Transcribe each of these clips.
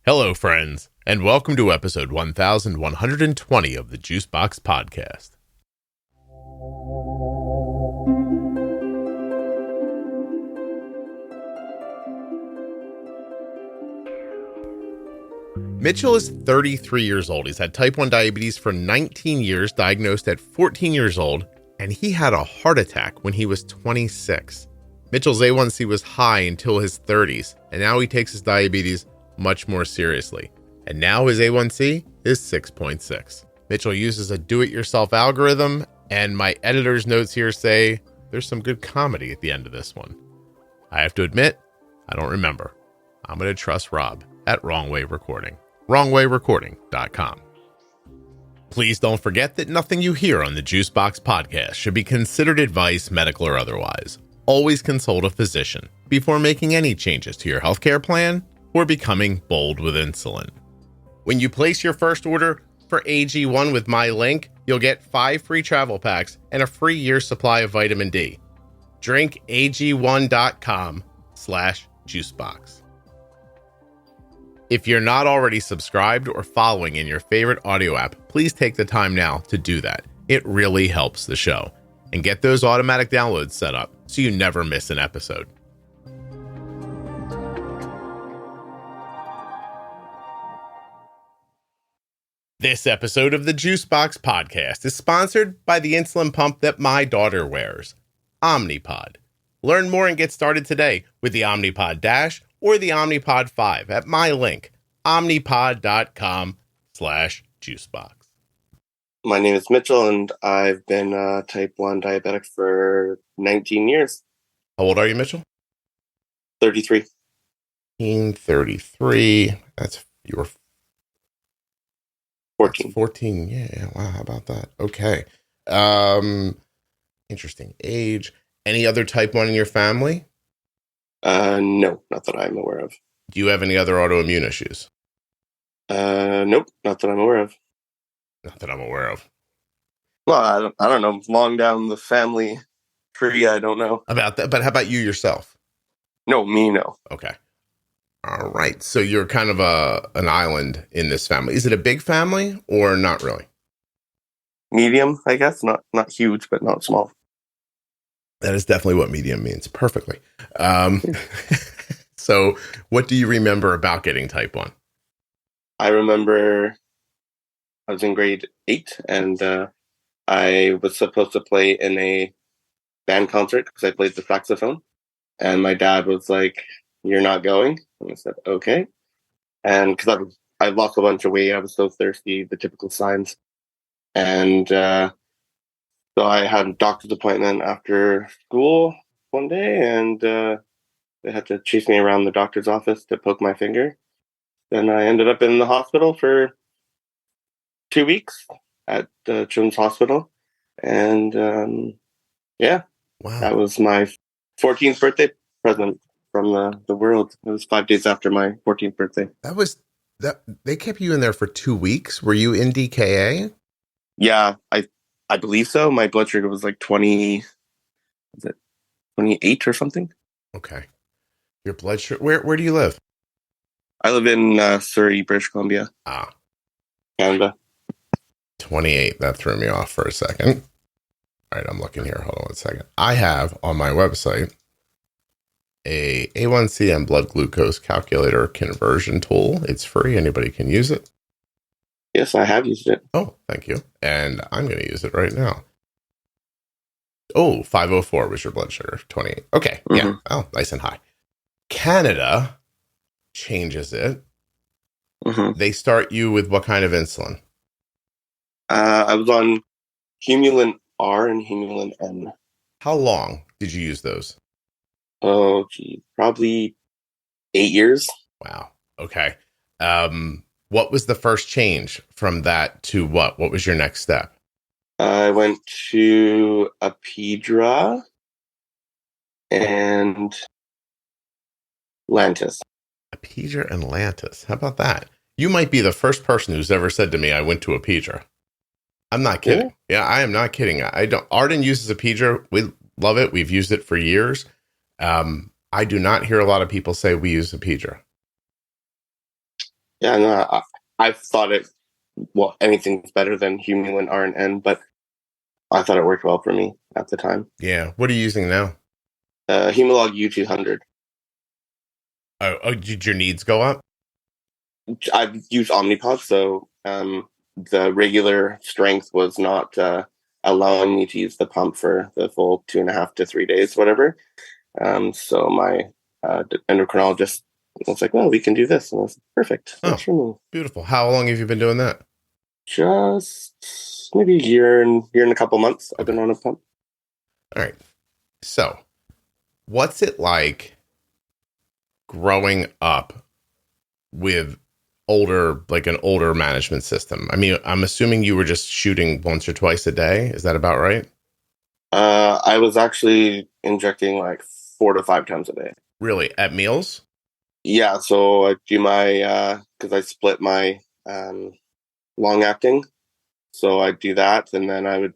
Hello, friends, and welcome to episode 1120 of the Juicebox Podcast. Mitchell is 33 years old. He's had type 1 diabetes for 19 years, diagnosed at 14 years old, and he had a heart attack when he was 26. Mitchell's A1C was high until his 30s, and now he takes his diabetes much more seriously. And now his A1C is 6.6. Mitchell uses a do-it-yourself algorithm, and my editor's notes here say there's some good comedy at the end of this one. I have to admit, I don't remember. I'm going to trust Rob at Wrong Way Recording. WrongWayRecording.com. Please don't forget that nothing you hear on the Juicebox Podcast should be considered advice, medical or otherwise. Always consult a physician before making any changes to your healthcare plan or becoming bold with insulin. When you place your first order for AG1 with my link, you'll get 5 free travel packs and a free year's supply of vitamin D. drinkag1.com/juicebox. If you're not already subscribed or following in your favorite audio app, please take the time now to do that. It really helps the show. And get those automatic downloads set up so you never miss an episode. This episode of the Juicebox Podcast is sponsored by the insulin pump that my daughter wears, Omnipod. Learn more and get started today with the Omnipod DASH or the Omnipod 5 at my link, omnipod.com/juicebox. My name is Mitchell, and I've been type 1 diabetic for 19 years. How old are you, Mitchell? 33. 33. You were 14. 14. Yeah. Wow. How about that? Okay. Interesting age. Any other type 1 in your family? No, not that I'm aware of. Do you have any other autoimmune issues? Nope, not that I'm aware of. Not that I'm aware of. Well, I don't know. Long down the family tree, I don't know. About that, but how about you yourself? No, me, no. Okay. All right. So you're kind of an island in this family. Is it a big family or not really? Medium, I guess. Not huge, but not small. That is definitely what medium means. Perfectly. So what do you remember about getting type 1? I remember I was in grade 8, and I was supposed to play in a band concert because I played the saxophone. And my dad was like, "You're not going?" And I said, "Okay." And because I lost a bunch of weight, I was so thirsty, the typical signs. And so I had a doctor's appointment after school one day, and they had to chase me around the doctor's office to poke my finger. Then I ended up in the hospital for 2 weeks at Children's Hospital. And yeah, Wow. That was my 14th birthday present from the world. It was 5 days after my 14th birthday. They kept you in there for 2 weeks. Were you in DKA? Yeah, I believe so. My blood sugar was like 28 or something? Okay. Your blood sugar. Where do you live? I live in Surrey, British Columbia, Canada. 28. That threw me off for a second. All right, I'm looking here. Hold on one second. I have on my website a A1C and blood glucose calculator conversion tool. It's free. Anybody can use it. Yes, I have used it. Oh, thank you. And I'm going to use it right now. Oh, 504 was your blood sugar. 28. Okay. Mm-hmm. Yeah. Oh, nice and high. Canada changes it. Mm-hmm. They start you with what kind of insulin? I was on Humulin R and Humulin N. How long did you use those? Oh, gee, probably 8 years. Wow. Okay. What was the first change from that to what? What was your next step? I went to Apidra and Lantus. Apidra and Lantus. How about that? You might be the first person who's ever said to me, I went to Apidra. I'm not kidding. Yeah, I am not kidding. I don't. Arden uses Apidra. We love it. We've used it for years. I do not hear a lot of people say we use Apidra. Yeah, no, I've thought anything's better than Humulin R and N, but I thought it worked well for me at the time. Yeah. What are you using now? Humalog U200. Oh, did your needs go up? I've used Omnipod, so the regular strength was not allowing me to use the pump for the full 2.5 to 3 days, whatever. So my endocrinologist was like, well, we can do this. And I was like, perfect. That's for me. Beautiful. How long have you been doing that? Just maybe a year and a couple months I've been on a pump. All right. So what's it like growing up with an older management system? I mean, I'm assuming you were just shooting once or twice a day. Is that about right? I was actually injecting like 4 to 5 times a day. Really? At meals? Yeah. So I do my, because I split my long acting. So I do that, and then I would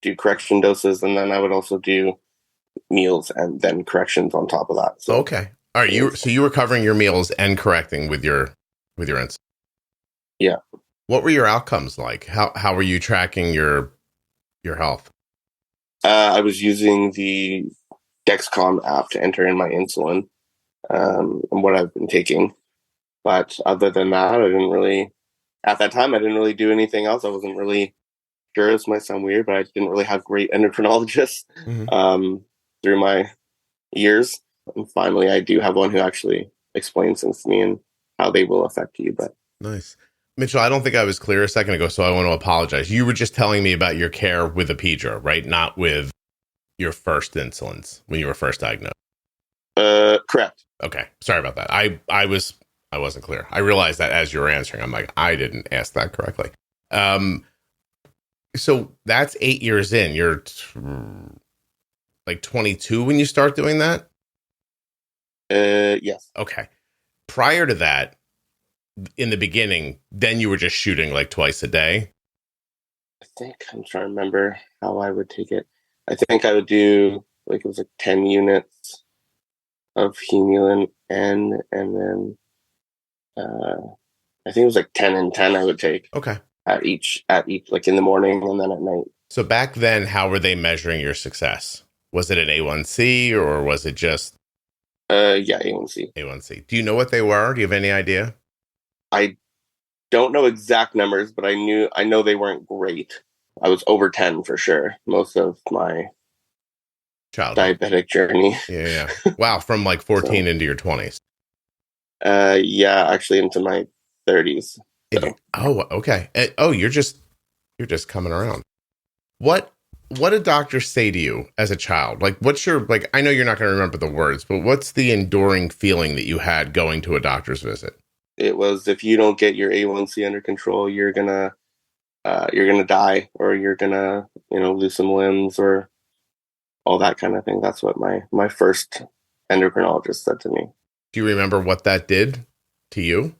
do correction doses, and then I would also do meals and then corrections on top of that. So, okay. All right. You were covering your meals and correcting with your insulin. Yeah. What were your outcomes like? How were you tracking your health? I was using the Dexcom app to enter in my insulin and what I've been taking. But other than that, at that time, I didn't really do anything else. I wasn't really sure. This might sound weird, but I didn't really have great endocrinologists through my years. And finally, I do have one who actually explains things to me and how they will affect you. But nice. Mitchell, I don't think I was clear a second ago, so I want to apologize. You were just telling me about your care with Apidra, right? Not with your first insulins when you were first diagnosed. Correct. Okay. Sorry about that. I wasn't clear. I realized that as you were answering. I'm like, I didn't ask that correctly. So that's 8 years in. You're like 22 when you start doing that? Yes. Okay. Prior to that, in the beginning, then you were just shooting like twice a day? I think I'm trying to remember how I would take it. I think I would do it was like 10 units of Humulin N, and then I think it was like 10 and 10 I would take. Okay. At each, like in the morning and then at night. So back then, how were they measuring your success? Was it an A1C or was it just? Yeah, A1C. A1C. Do you know what they were? Do you have any idea? I don't know exact numbers, but I know they weren't great. I was over 10 for sure. Most of my diabetic journey. Yeah. Wow. From like 14 into your 20s. Yeah, actually into my 30s. So. Oh, okay. You're just coming around. What did doctors say to you as a child? Like, what's your, like, I know you're not going to remember the words, but what's the enduring feeling that you had going to a doctor's visit? It was, if you don't get your A1C under control, you're gonna die, or you're gonna, lose some limbs or all that kind of thing. That's what my first endocrinologist said to me. Do you remember what that did to you?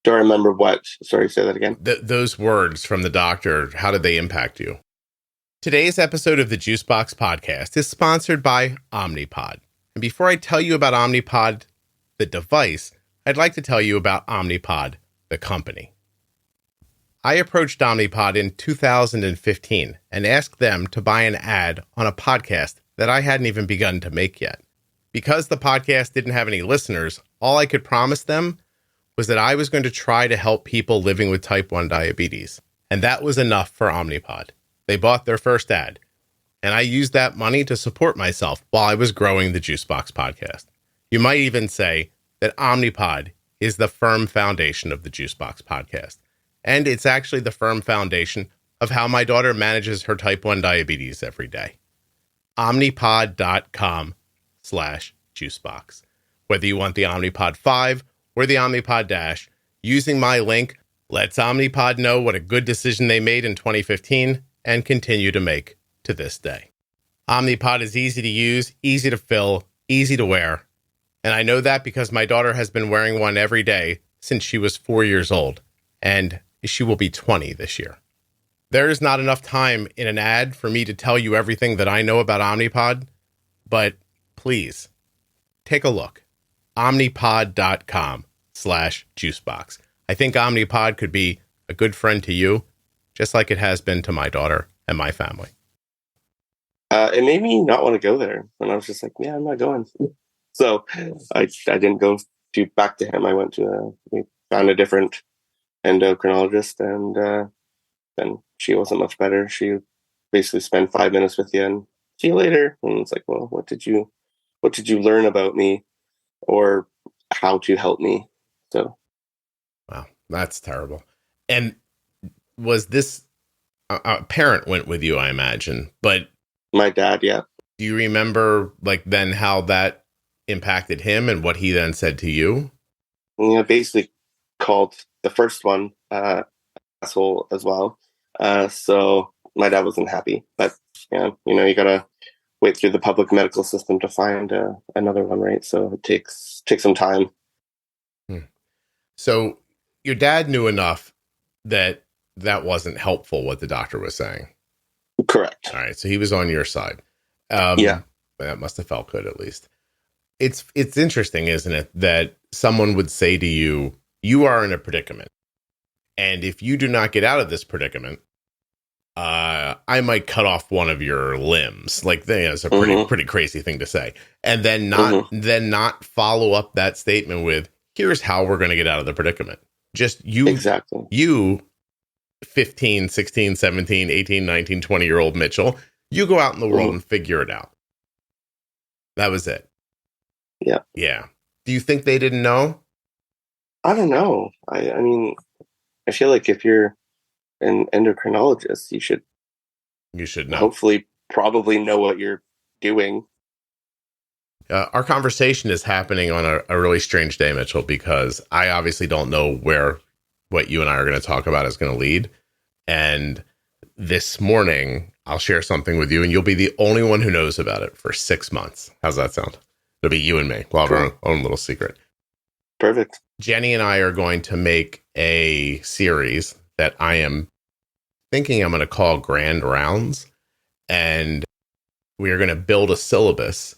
Do I remember what? Sorry, say that again. Those words from the doctor, how did they impact you? Today's episode of the Juicebox Podcast is sponsored by Omnipod. And before I tell you about Omnipod, the device, I'd like to tell you about Omnipod, the company. I approached Omnipod in 2015 and asked them to buy an ad on a podcast that I hadn't even begun to make yet. Because the podcast didn't have any listeners, all I could promise them was that I was going to try to help people living with type 1 diabetes. And that was enough for Omnipod. They bought their first ad, and I used that money to support myself while I was growing the Juicebox Podcast. You might even say that Omnipod is the firm foundation of the Juicebox Podcast. And it's actually the firm foundation of how my daughter manages her type 1 diabetes every day. Omnipod.com/juicebox. Whether you want the Omnipod 5 or the Omnipod DASH, using my link lets Omnipod know what a good decision they made in 2015 and continue to make to this day. Omnipod is easy to use, easy to fill, easy to wear. And I know that because my daughter has been wearing one every day since she was 4 years old, and she will be 20 this year. There is not enough time in an ad for me to tell you everything that I know about Omnipod, but please take a look. Omnipod.com/juicebox. I think Omnipod could be a good friend to you, just like it has been to my daughter and my family. It made me not want to go there. And I was just like, yeah, I'm not going. So I didn't go back to him. I went we found a different endocrinologist, and then she wasn't much better. She basically spent 5 minutes with you and see you later. And it's like, well, what did you learn about me or how to help me? So. Wow, that's terrible. And was this a parent went with you, I imagine, but My dad, yeah. do you remember like then how that impacted him and what he then said to you? And, basically called the first one asshole as well. So my dad wasn't happy, but yeah, you gotta wait through the public medical system to find another one, right? So it takes some time. So your dad knew enough that wasn't helpful what the doctor was saying. Correct. All right, so he was on your side. Yeah, that must have felt good at least. It's interesting, isn't it, that someone would say to you, "You are in a predicament, and if you do not get out of this predicament, I might cut off one of your limbs." Like, that's a pretty crazy thing to say, and then not follow up that statement with, "Here's how we're going to get out of the predicament." Just you, exactly. You, 15, 16, 17, 18, 19, 20-year-old Mitchell, you go out in the world and figure it out. That was it. Yeah. Yeah. Do you think they didn't know? I don't know. I mean, I feel like if you're an endocrinologist, you should know. Hopefully, probably know what you're doing. Our conversation is happening on a really strange day, Mitchell, because I obviously don't know where what you and I are going to talk about is going to lead. And this morning, I'll share something with you, and you'll be the only one who knows about it for 6 months. How's that sound? It'll be you and me. We'll have our own little secret. Perfect. Jenny and I are going to make a series that I am thinking I'm going to call Grand Rounds. And we are going to build a syllabus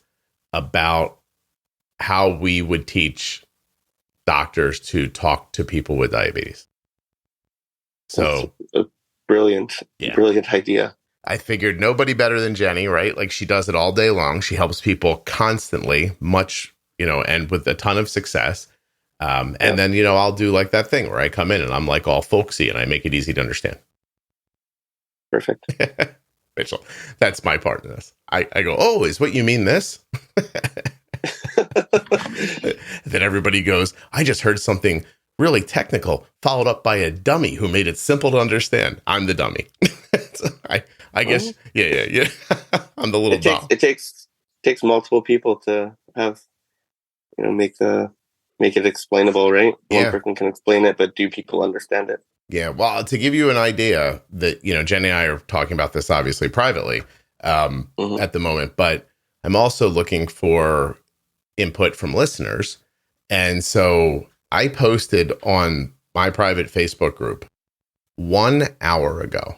about how we would teach doctors to talk to people with diabetes. So that's a brilliant idea. I figured nobody better than Jenny, right? Like, she does it all day long. She helps people constantly, much, and with a ton of success. And then, I'll do like that thing where I come in and I'm like all folksy and I make it easy to understand. Perfect. Mitchell, that's my part in this. I go, "Oh, is what you mean this?" Then everybody goes, "I just heard something really technical followed up by a dummy who made it simple to understand." I'm the dummy. So I guess, yeah. I'm the little doll. It takes multiple people to have, make it explainable, right? One person can explain it, but do people understand it? Yeah, well, to give you an idea that, Jenny and I are talking about this obviously privately at the moment, but I'm also looking for input from listeners. And so I posted on my private Facebook group 1 hour ago.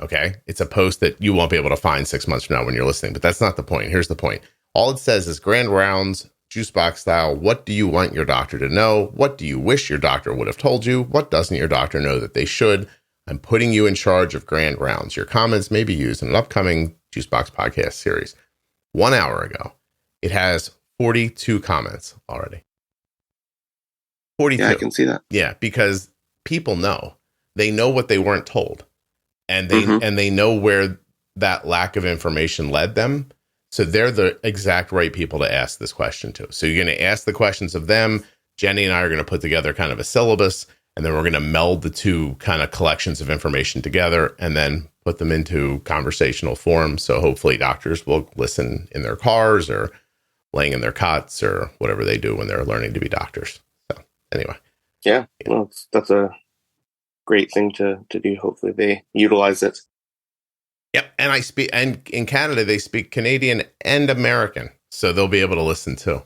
Okay. It's a post that you won't be able to find 6 months from now when you're listening, but that's not the point. Here's the point. All it says is Grand Rounds, Juicebox style. What do you want your doctor to know? What do you wish your doctor would have told you? What doesn't your doctor know that they should? I'm putting you in charge of Grand Rounds. Your comments may be used in an upcoming Juicebox podcast series. 1 hour ago, it has 42 comments already. 42. Yeah, I can see that. Yeah, because people know. They know what they weren't told. And they know where that lack of information led them. So they're the exact right people to ask this question to. So you're going to ask the questions of them. Jenny and I are going to put together kind of a syllabus, and then we're going to meld the two kind of collections of information together and then put them into conversational form. So hopefully doctors will listen in their cars or laying in their cots or whatever they do when they're learning to be doctors. So anyway. Yeah. Well, that's a great thing to do. Hopefully they utilize it. Yep. And in Canada, they speak Canadian and American. So they'll be able to listen too.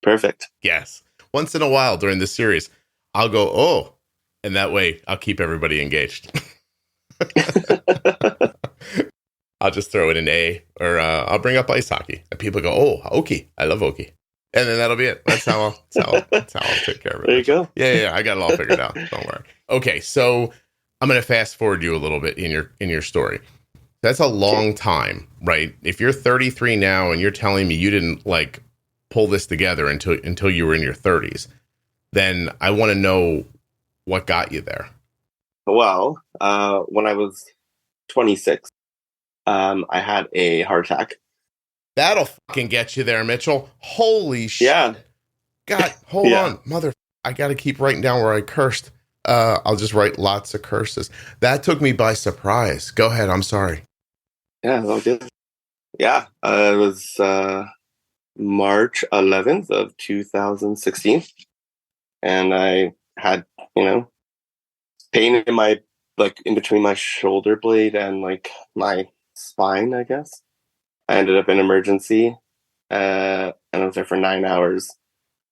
Perfect. Yes. Once in a while during this series, I'll go, "Oh," and that way I'll keep everybody engaged. I'll just throw in an A, or I'll bring up ice hockey. And people go, "Oh, Okie. I love Okie." And then that'll be it. That's how I'll take care of it. There you go. Yeah. I got it all figured out. Don't worry. Okay, so I'm going to fast forward you a little bit in your story. That's a long time, right? If you're 33 now and you're telling me you didn't like pull this together until you were in your 30s, then I want to know what got you there. Well, when I was 26, I had a heart attack. That'll fucking get you there, Mitchell. Holy shit. Yeah. God, hold on. Mother, I got to keep writing down where I cursed. I'll just write lots of curses. That took me by surprise. Go ahead. I'm sorry. Yeah, all good. Yeah, it was March 11th of 2016. And I had, pain in my, like, in between my shoulder blade and, like, my spine, I guess. I ended up in emergency, and I was there for 9 hours,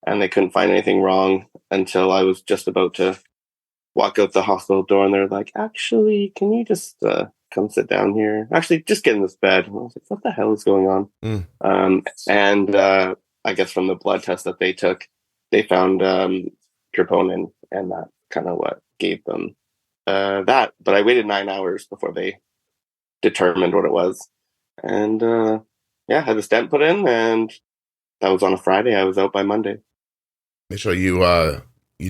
and they couldn't find anything wrong until I was just about to walk out the hospital door, and they're like, actually, can you just come sit down here? Actually, just get in this bed. And I was like, what the hell is going on? And I guess from the blood test that they took, they found troponin, and that kind of what gave them that. But I waited 9 hours before they determined what it was. And had the stent put in, and that was on a Friday. I was out by Monday. Mitchell, you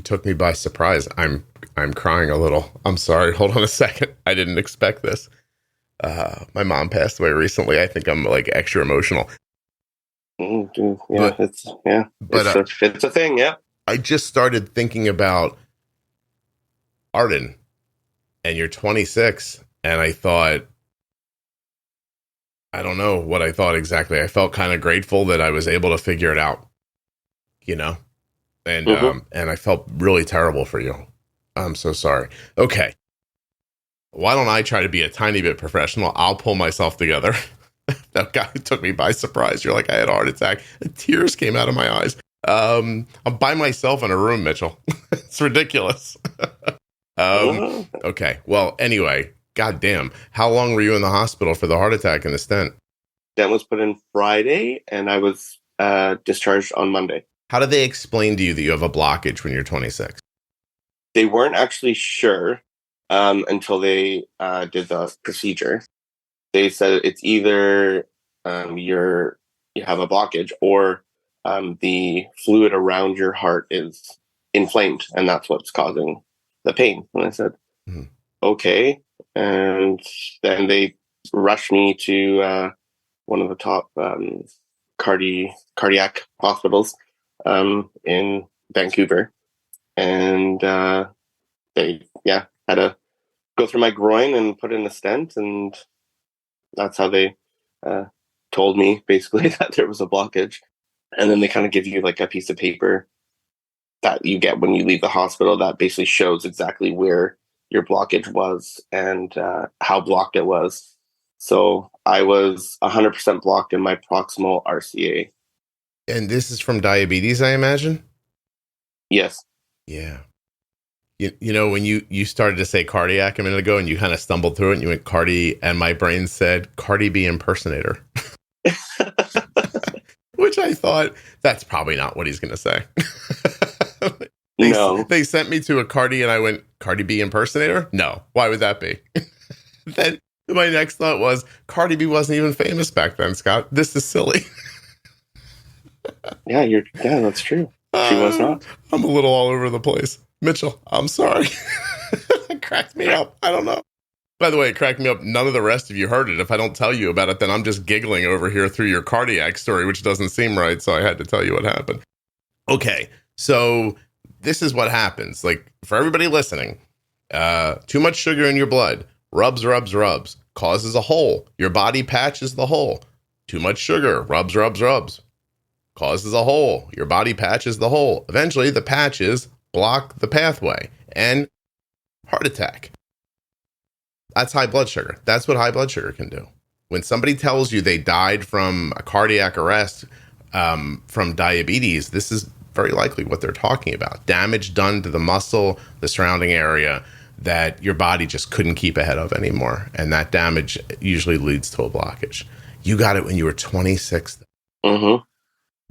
took me by surprise. I'm crying a little. I'm sorry. Hold on a second. I didn't expect this. My mom passed away recently. I think I'm like extra emotional. It's a thing. Yeah. I just started thinking about Arden, and you're 26, and I thought, I don't know what I thought exactly. I felt kind of grateful that I was able to figure it out, and and I felt really terrible for you. I'm so sorry. Okay. Why don't I try to be a tiny bit professional? I'll pull myself together. That guy took me by surprise. You're like, I had a heart attack. Tears came out of my eyes. I'm by myself in a room, Mitchell. It's ridiculous. Okay. Well, anyway, goddamn. How long were you in the hospital for the heart attack and the stent? Stent was put in Friday, and I was discharged on Monday. How did they explain to you that you have a blockage when you're 26? They weren't actually sure until they did the procedure. They said it's either you have a blockage or the fluid around your heart is inflamed, and that's what's causing the pain. And I said, okay. And then they rushed me to one of the top cardiac hospitals in Vancouver. And they had to go through my groin and put in a stent, and that's how they told me basically that there was a blockage. And then they kind of give you like a piece of paper that you get when you leave the hospital that basically shows exactly where your blockage was and how blocked it was. So I was 100% blocked in my proximal RCA. And this is from diabetes, I imagine? Yes. Yeah. You know, when you started to say cardiac a minute ago and you kind of stumbled through it and you went Cardi, and my brain said Cardi B impersonator. Which I thought, that's probably not what he's going to say. They sent me to a Cardi and I went, Cardi B impersonator? No. Why would that be? Then my next thought was, Cardi B wasn't even famous back then, Scott. This is silly. Yeah, that's true. She was not. I'm a little all over the place. Mitchell, I'm sorry. It cracked me up. I don't know. By the way, it cracked me up. None of the rest of you heard it. If I don't tell you about it, then I'm just giggling over here through your cardiac story, which doesn't seem right. So I had to tell you what happened. Okay. So this is what happens. Like, for everybody listening, too much sugar in your blood, rubs, causes a hole. Your body patches the hole. Too much sugar, rubs, causes a hole. Your body patches the hole. Eventually, the patches block the pathway and heart attack. That's high blood sugar. That's what high blood sugar can do. When somebody tells you they died from a cardiac arrest from diabetes, this is very likely what they're talking about. Damage done to the muscle, the surrounding area that your body just couldn't keep ahead of anymore. And that damage usually leads to a blockage. You got it when you were 26. Mm-hmm.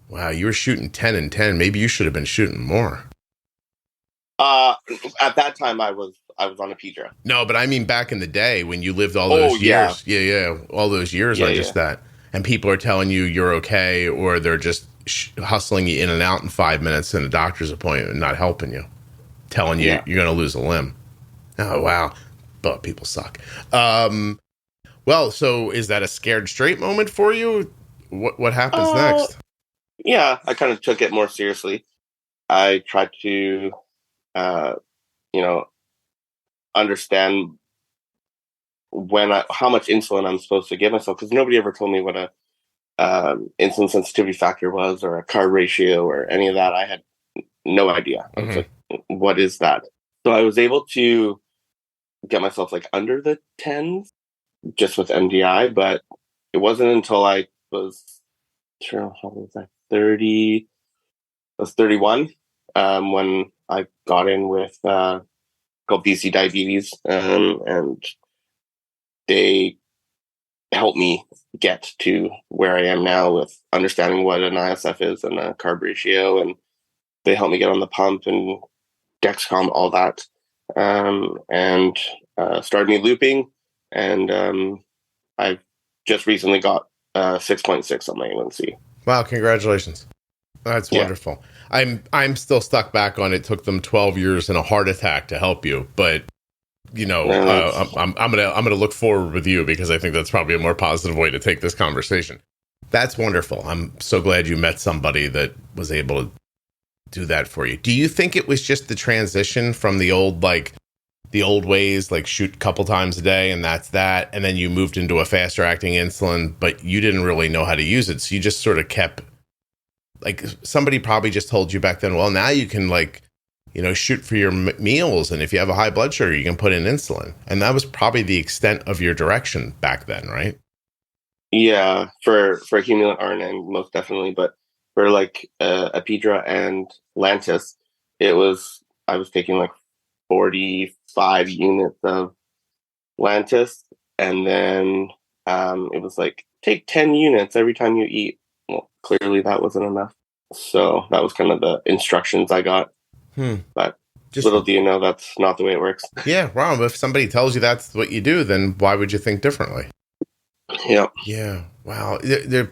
Wow, you were shooting 10 and 10. Maybe you should have been shooting more. At that time, I was on a Pedra. No, but I mean back in the day when you lived all those years. Yeah. All those years on just that. And people are telling you you're okay, or they're just hustling you in and out in 5 minutes in a doctor's appointment and not helping you, telling you you're going to lose a limb. Oh, wow. But people suck. Well, so is that a scared straight moment for you? What happens next? Yeah, I kind of took it more seriously. I tried to, understand how much insulin I'm supposed to give myself, because nobody ever told me what a insulin sensitivity factor was, or a carb ratio, or any of that. I had no idea. I was like, what is that? So I was able to get myself like under the 10s just with MDI, but it wasn't until I was, how old was I? 30. I was 31 when I got in with called BC Diabetes, and they helped me get to where I am now with understanding what an ISF is and a carb ratio, and they helped me get on the pump and Dexcom, all that, and started me looping, and I've just recently got 6.6 on my A1C. Wow, congratulations. That's wonderful. I'm still stuck back on it took them 12 years and a heart attack to help you, but I'm gonna look forward with you, because I think that's probably a more positive way to take this conversation. That's wonderful. I'm so glad you met somebody that was able to do that for you. Do you think it was just the transition from the old ways, like shoot a couple times a day and that's that, and then you moved into a faster acting insulin, but you didn't really know how to use it, so you just sort of kept, like, somebody probably just told you back then, well, now you can, like, shoot for your meals, and if you have a high blood sugar, you can put in insulin, and that was probably the extent of your direction back then, right? Yeah, for Accumulant Arden, most definitely, but for like Apidra and Lantus, I was taking like 45 units of Lantus, and then it was like, take 10 units every time you eat. Well, clearly that wasn't enough. So that was kind of the instructions I got. But little do you know, that's not the way it works. Yeah, wow. If somebody tells you that's what you do, then why would you think differently? Yeah. Yeah, wow.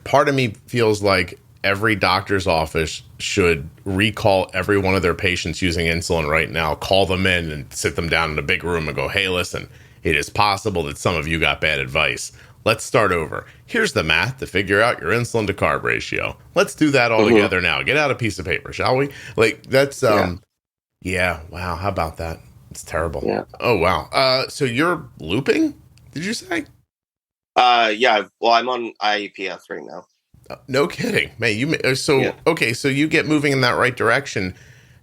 Part of me feels like every doctor's office should recall every one of their patients using insulin right now, call them in and sit them down in a big room and go, hey, listen, it is possible that some of you got bad advice. Let's start over. Here's the math to figure out your insulin to carb ratio. Let's do that all together now. Get out a piece of paper, shall we? Like, that's, yeah, wow. How about that? It's terrible. Yeah. Oh, wow. So you're looping, did you say? Yeah. Well, I'm on IEPS right now. No kidding, man. Okay, so you get moving in that right direction,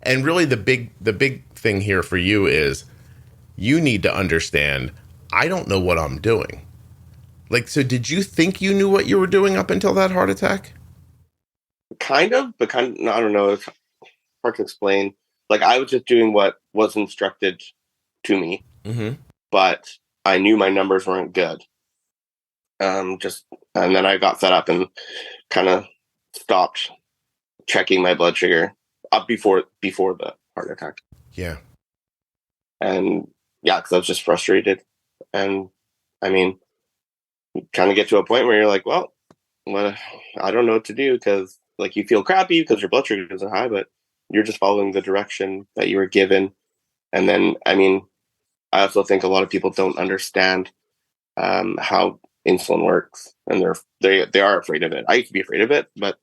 and really the big thing here for you is you need to understand, I don't know what I'm doing. Like, so did you think you knew what you were doing up until that heart attack? Kind of, but I don't know. It's hard to explain. Like, I was just doing what was instructed to me, but I knew my numbers weren't good. And then I got fed up and kind of stopped checking my blood sugar up before the heart attack. Yeah. And yeah, because I was just frustrated. And I mean, you kind of get to a point where you're like, well, I don't know what to do, because like you feel crappy because your blood sugar isn't high, but you're just following the direction that you were given. And then, I mean, I also think a lot of people don't understand how insulin works, and they are afraid of it. I used to be afraid of it, but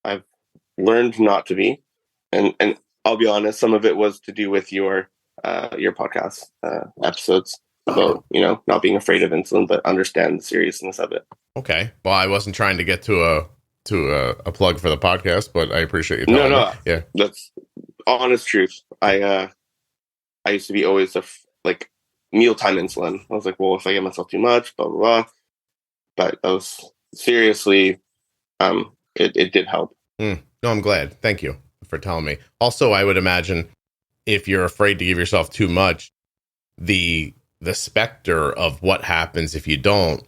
I've learned not to be. And I'll be honest, some of it was to do with your podcast episodes about not being afraid of insulin, but understand the seriousness of it. Okay. Well, I wasn't trying to get to a plug for the podcast, but I appreciate you telling me. Yeah, that's honest truth. I used to be always like mealtime insulin. I was like, well, if I get myself too much, blah blah blah. But that was seriously, it did help. No, I'm glad. Thank you for telling me. Also, I would imagine if you're afraid to give yourself too much, the specter of what happens if you don't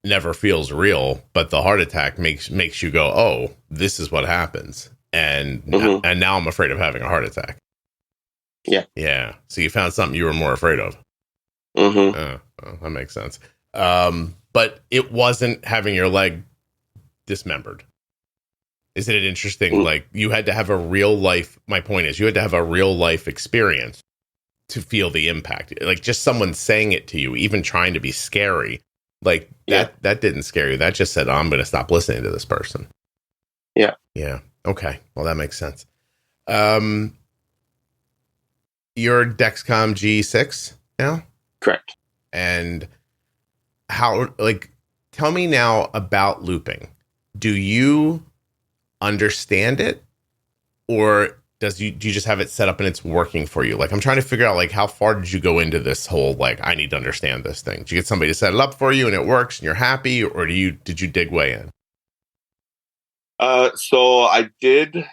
never feels real, but the heart attack makes you go, oh, this is what happens. And now I'm afraid of having a heart attack. Yeah. Yeah. So you found something you were more afraid of. Oh, that makes sense. But it wasn't having your leg dismembered. Isn't it interesting? Like, you had to have a real life. My point is, you had to have a real life experience to feel the impact. Like, just someone saying it to you, even trying to be scary, like that didn't scare you. That just said, oh, I'm going to stop listening to this person. Yeah. Yeah. Okay. Well, that makes sense. You're Dexcom G6 now? Correct. And how, like, tell me now about looping. Do you understand it, or do you just have it set up and it's working for you? Like, I'm trying to figure out, like, how far did you go into this whole, like, I need to understand this thing? Did you get somebody to set it up for you and it works and you're happy, or did you dig way in? So I did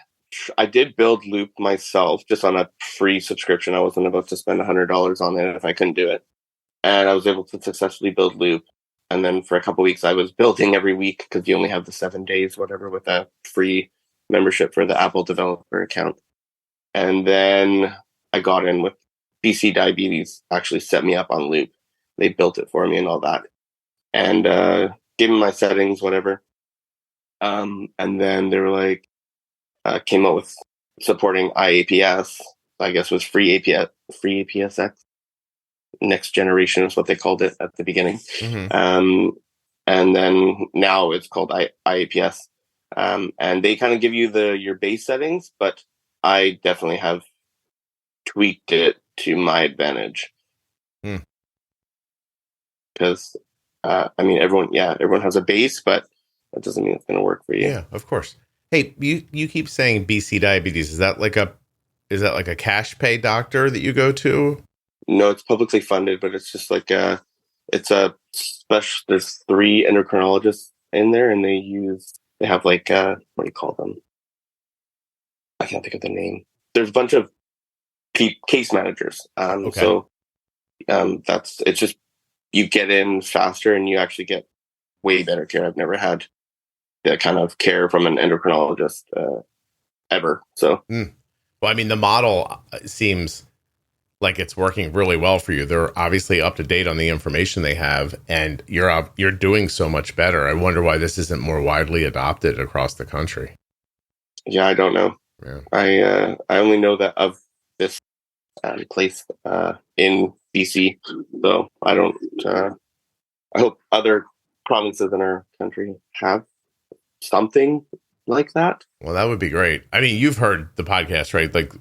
build Loop myself, just on a free subscription. I wasn't about to spend $100 on it if I couldn't do it. And I was able to successfully build Loop. And then for a couple of weeks, I was building every week, because you only have the 7 days, whatever, with a free membership for the Apple developer account. And then I got in with BC Diabetes, actually set me up on Loop. They built it for me and all that. And gave me my settings, whatever. And then they were like, came out with supporting IAPS, I guess was free APSX. Next generation is what they called it at the beginning. And then now it's called IAPS. And they kind of give you your base settings, but I definitely have tweaked it to my advantage. Because, everyone has a base, but that doesn't mean it's going to work for you. Yeah, of course. Hey, you keep saying BC Diabetes. Is that like a cash pay doctor that you go to? No, it's publicly funded, but it's just like it's a special. There's 3 endocrinologists in there, and they have like what do you call them? I can't think of the name. There's a bunch of case managers. Okay. So it's just, you get in faster and you actually get way better care. I've never had that kind of care from an endocrinologist ever. So, well, I mean, the model seems like it's working really well for you. They're obviously up to date on the information they have, and you're doing so much better. I wonder why this isn't more widely adopted across the country. Yeah, I don't know. Yeah. I only know that of this place in BC, so I don't. I hope other provinces in our country have something like that. Well, that would be great. I mean, you've heard the podcast, right? Like,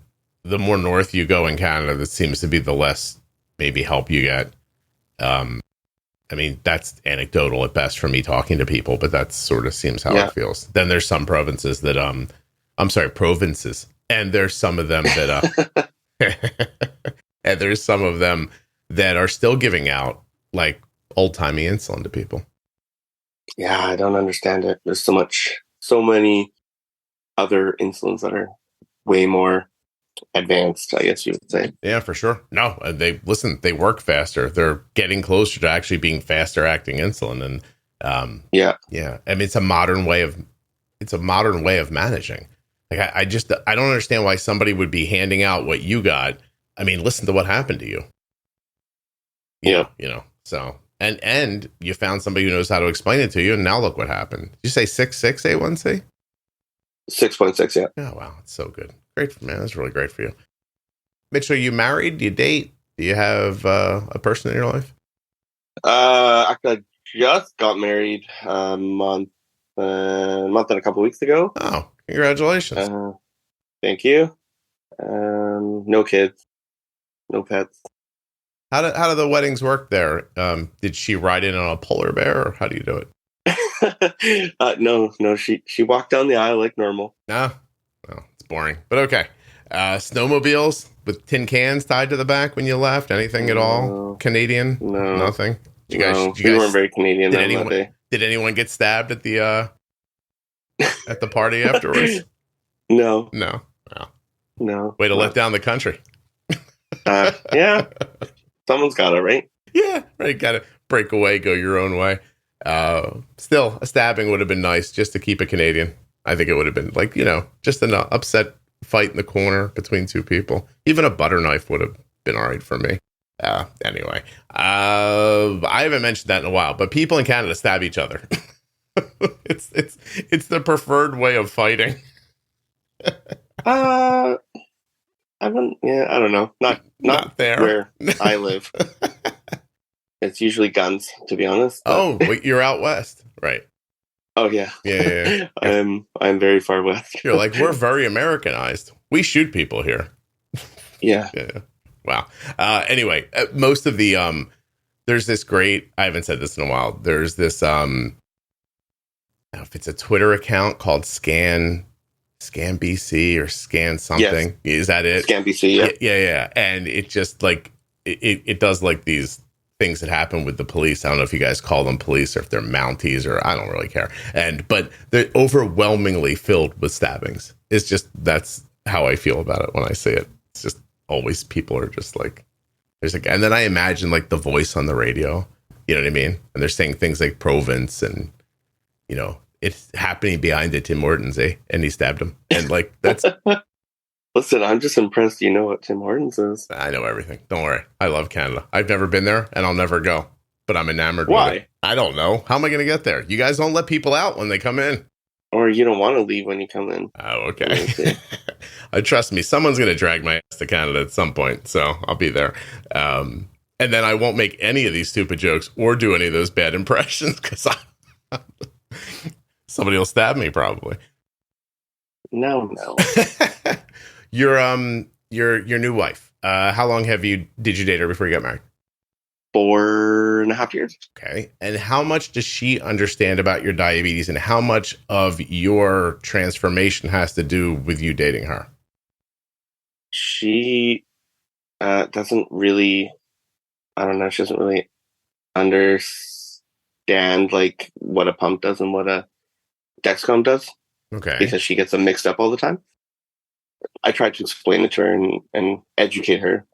the more north you go in Canada, that seems to be the less maybe help you get. I mean, that's anecdotal at best from me talking to people, but that sort of seems how it feels. Then there's some provinces that, provinces. And there's some of them that, and there's some of them that are still giving out like old timey insulin to people. Yeah, I don't understand it. There's so many other insulins that are way more advanced, I guess you would say. Yeah, for sure. No, they work faster. They're getting closer to actually being faster acting insulin. And yeah. I mean, it's a modern way of managing. Like, I don't understand why somebody would be handing out what you got. I mean, listen to what happened to you. You know, so, and you found somebody who knows how to explain it to you. And now look what happened. Did you say 6.6 A1C? 6.6. Yeah. Oh, wow. It's so good. Great, man. That's really great for you. Mitch, are you married? Do you date? Do you have a person in your life? Actually, I just got married a month and a couple weeks ago. Oh, congratulations. Thank you. No kids, no pets. How do the weddings work there? Did she ride in on a polar bear, or how do you do it? No, she walked down the aisle like normal. No, well, it's boring, but okay. Snowmobiles with tin cans tied to the back when you left? Anything at all? Canadian? No, nothing. We weren't very Canadian that day. Did anyone get stabbed at the party afterwards? No. Way to let down the country. Yeah, someone's got it, right? Yeah, right. Got to break away, go your own way. Still, a stabbing would have been nice just to keep it Canadian. I think it would have been like, just an upset fight in the corner between two people. Even a butter knife would have been all right for me. Anyway, I haven't mentioned that in a while, but people in Canada stab each other. It's the preferred way of fighting. I wouldn't. Yeah, I don't know. Not there where I live. It's usually guns, to be honest. Oh, wait, you're out west, right? Oh yeah. Yeah. I'm very far west. You're like, we're very Americanized. We shoot people here. Yeah. Wow. Anyway, most of the there's this great. I haven't said this in a while. There's this I don't know if it's a Twitter account called Scan BC or Scan something. Yes. Is that it? Scan BC. Yeah. And it just like it does like these things that happen with the police. I don't know if you guys call them police or if they're Mounties, or I don't really care. But they're overwhelmingly filled with stabbings. It's just, that's how I feel about it when I see it. It's just always people are just like, there's like, and then I imagine like the voice on the radio, you know what I mean? And they're saying things like Provence and, it's happening behind the Tim Hortons, and he stabbed him. And like, that's... Listen, I'm just impressed you know what Tim Hortons is. I know everything. Don't worry. I love Canada. I've never been there, and I'll never go. But I'm enamored with it. Why? I don't know. How am I going to get there? You guys don't let people out when they come in. Or you don't want to leave when you come in. Oh, okay. Trust me, someone's going to drag my ass to Canada at some point, so I'll be there. And then I won't make any of these stupid jokes or do any of those bad impressions because somebody will stab me probably. No. Your new wife. How long did you date her before you got married? 4.5 years. Okay. And how much does she understand about your diabetes, and how much of your transformation has to do with you dating her? She doesn't really, I don't know, she doesn't really understand like what a pump does and what a Dexcom does. Okay. Because she gets them mixed up all the time. I tried to explain it to her and educate her,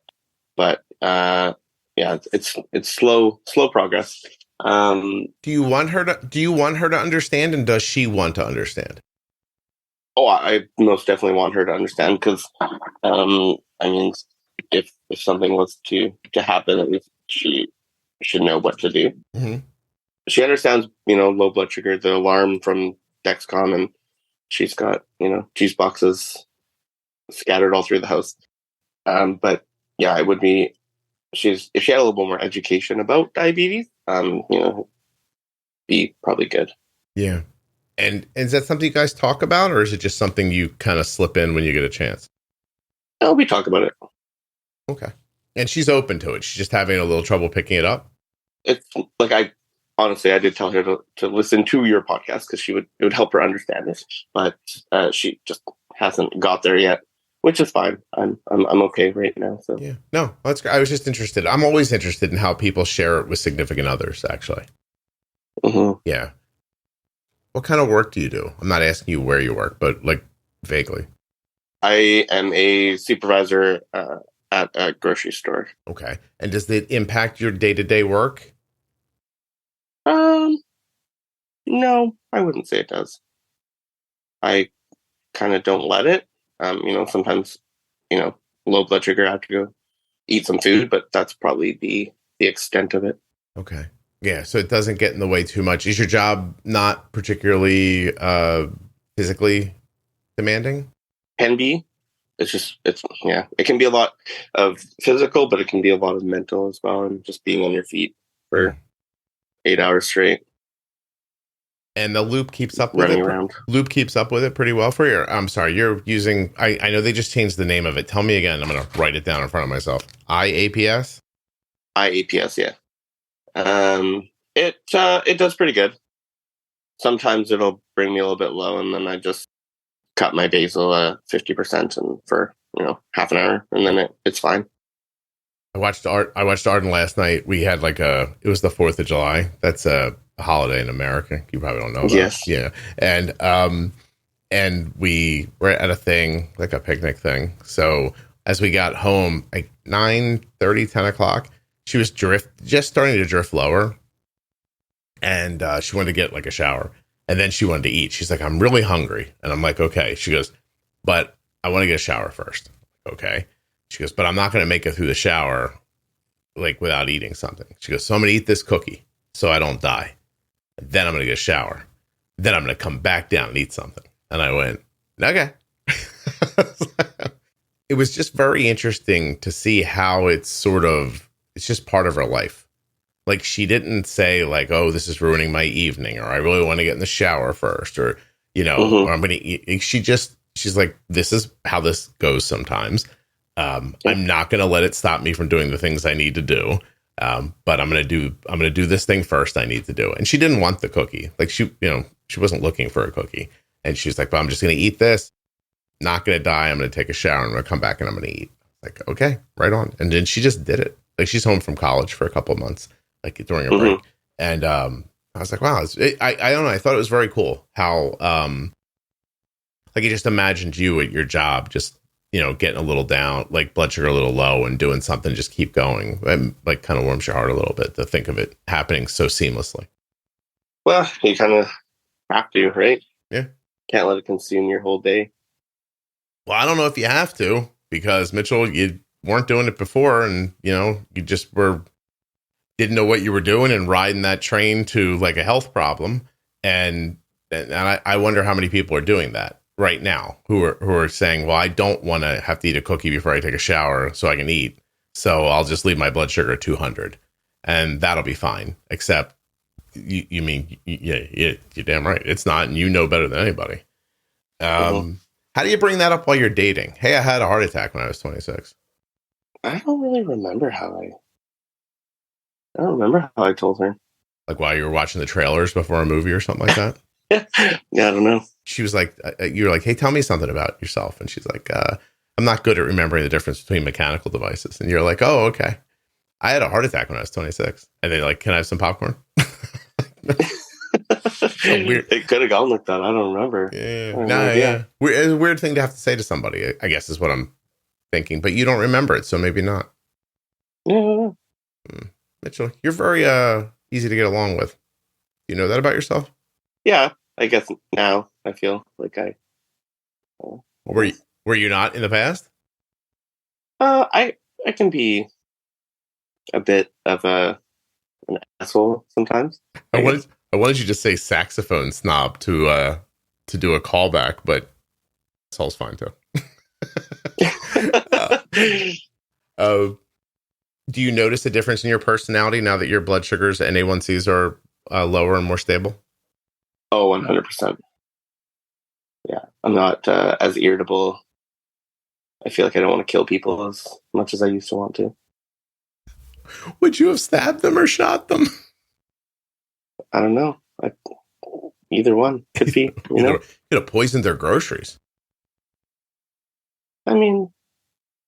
but it's slow progress. Do you want her to understand, and does she want to understand? Oh, I most definitely want her to understand because, I mean, if something was to happen, at least she should know what to do. Mm-hmm. She understands, low blood sugar, the alarm from Dexcom, and she's got, juice boxes scattered all through the house. But yeah, it would be, if she had a little bit more education about diabetes, be probably good. Yeah. And is that something you guys talk about, or is it just something you kind of slip in when you get a chance? No, we talk about it. Okay. And she's open to it. She's just having a little trouble picking it up. It's like, I did tell her to listen to your podcast because it would help her understand this, but she just hasn't got there yet, which is fine. I'm okay right now. So yeah, no, that's great. I was just interested. I'm always interested in how people share it with significant others. Actually, Yeah. What kind of work do you do? I'm not asking you where you work, but like vaguely. I am a supervisor at a grocery store. Okay, and does it impact your day-to-day work? No, I wouldn't say it does. I kind of don't let it. Sometimes, low blood sugar, I have to go eat some food, but that's probably the extent of it. Okay. Yeah, so it doesn't get in the way too much. Is your job not particularly physically demanding? Can be. It can be a lot of physical, but it can be a lot of mental as well, and just being on your feet for 8 hours straight. And the loop keeps up with running it. Around. Loop keeps up with it pretty well for you. I'm sorry, you're using. I know they just changed the name of it. Tell me again. I'm going to write it down in front of myself. IAPS. IAPS, yeah. It does pretty good. Sometimes it'll bring me a little bit low, and then I just cut my basal 50% and for half an hour, and then it's fine. I watched Arden last night. We had it was the 4th of July. That's a holiday in America. You probably don't know that. Yes. Yeah. And we were at a thing, like a picnic thing. So as we got home, like 9:30, 10 o'clock, she was just starting to drift lower. And she wanted to get like a shower. And then she wanted to eat. She's like, I'm really hungry. And I'm like, okay. She goes, but I want to get a shower first. Okay. She goes, but I'm not going to make it through the shower like without eating something. She goes, so I'm going to eat this cookie so I don't die. And then I'm going to get a shower. Then I'm going to come back down and eat something. And I went, okay. It was just very interesting to see how it's just part of her life. Like, she didn't say like, oh, this is ruining my evening, or I really want to get in the shower first, or, or I'm going to eat. She's like, this is how this goes sometimes. I'm not going to let it stop me from doing the things I need to do. But I'm going to do this thing first I need to do. And she didn't want the cookie. Like, she wasn't looking for a cookie. And she's like, but I'm just going to eat this. Not going to die. I'm going to take a shower. I'm going to come back and I'm going to eat. Like, okay, right on. And then she just did it. Like, she's home from college for a couple of months, like during a break. And I was like, wow, I don't know. I thought it was very cool how, like, you just imagined you at your job, just, getting a little down, like blood sugar a little low and doing something, just keep going. And like kind of warms your heart a little bit to think of it happening so seamlessly. Well, you kind of have to, right? Yeah. Can't let it consume your whole day. Well, I don't know if you have to, because Mitchell, you weren't doing it before, and you just didn't know what you were doing and riding that train to like a health problem. And I wonder how many people are doing that right now who are saying, well, I don't want to have to eat a cookie before I take a shower so I can eat. So I'll just leave my blood sugar at 200 and that'll be fine. Except you mean, you're damn right. It's not, and you know better than anybody. How do you bring that up while you're dating? Hey, I had a heart attack when I was 26. I don't really remember how I told her. Like while you were watching the trailers before a movie or something like that? Yeah, I don't know. She was like, you're like, hey, tell me something about yourself. And she's like, I'm not good at remembering the difference between mechanical devices. And you're like, oh, okay. I had a heart attack when I was 26. And they're like, can I have some popcorn? So weird. It could have gone like that. I don't remember. Yeah. It's a weird thing to have to say to somebody, I guess is what I'm thinking. But you don't remember it, so maybe not. Yeah. Mitchell, you're very easy to get along with. You know that about yourself? Yeah, I guess now I feel like I. Were you not in the past? I can be a bit of an asshole sometimes. I wanted you to say saxophone snob to do a callback, but soul's fine too. Do you notice a difference in your personality now that your blood sugars and A1Cs are lower and more stable? Oh, 100%. Yeah, I'm not as irritable. I feel like I don't want to kill people as much as I used to want to. Would you have stabbed them or shot them? I don't know. Either one could be. You could have poisoned their groceries. I mean,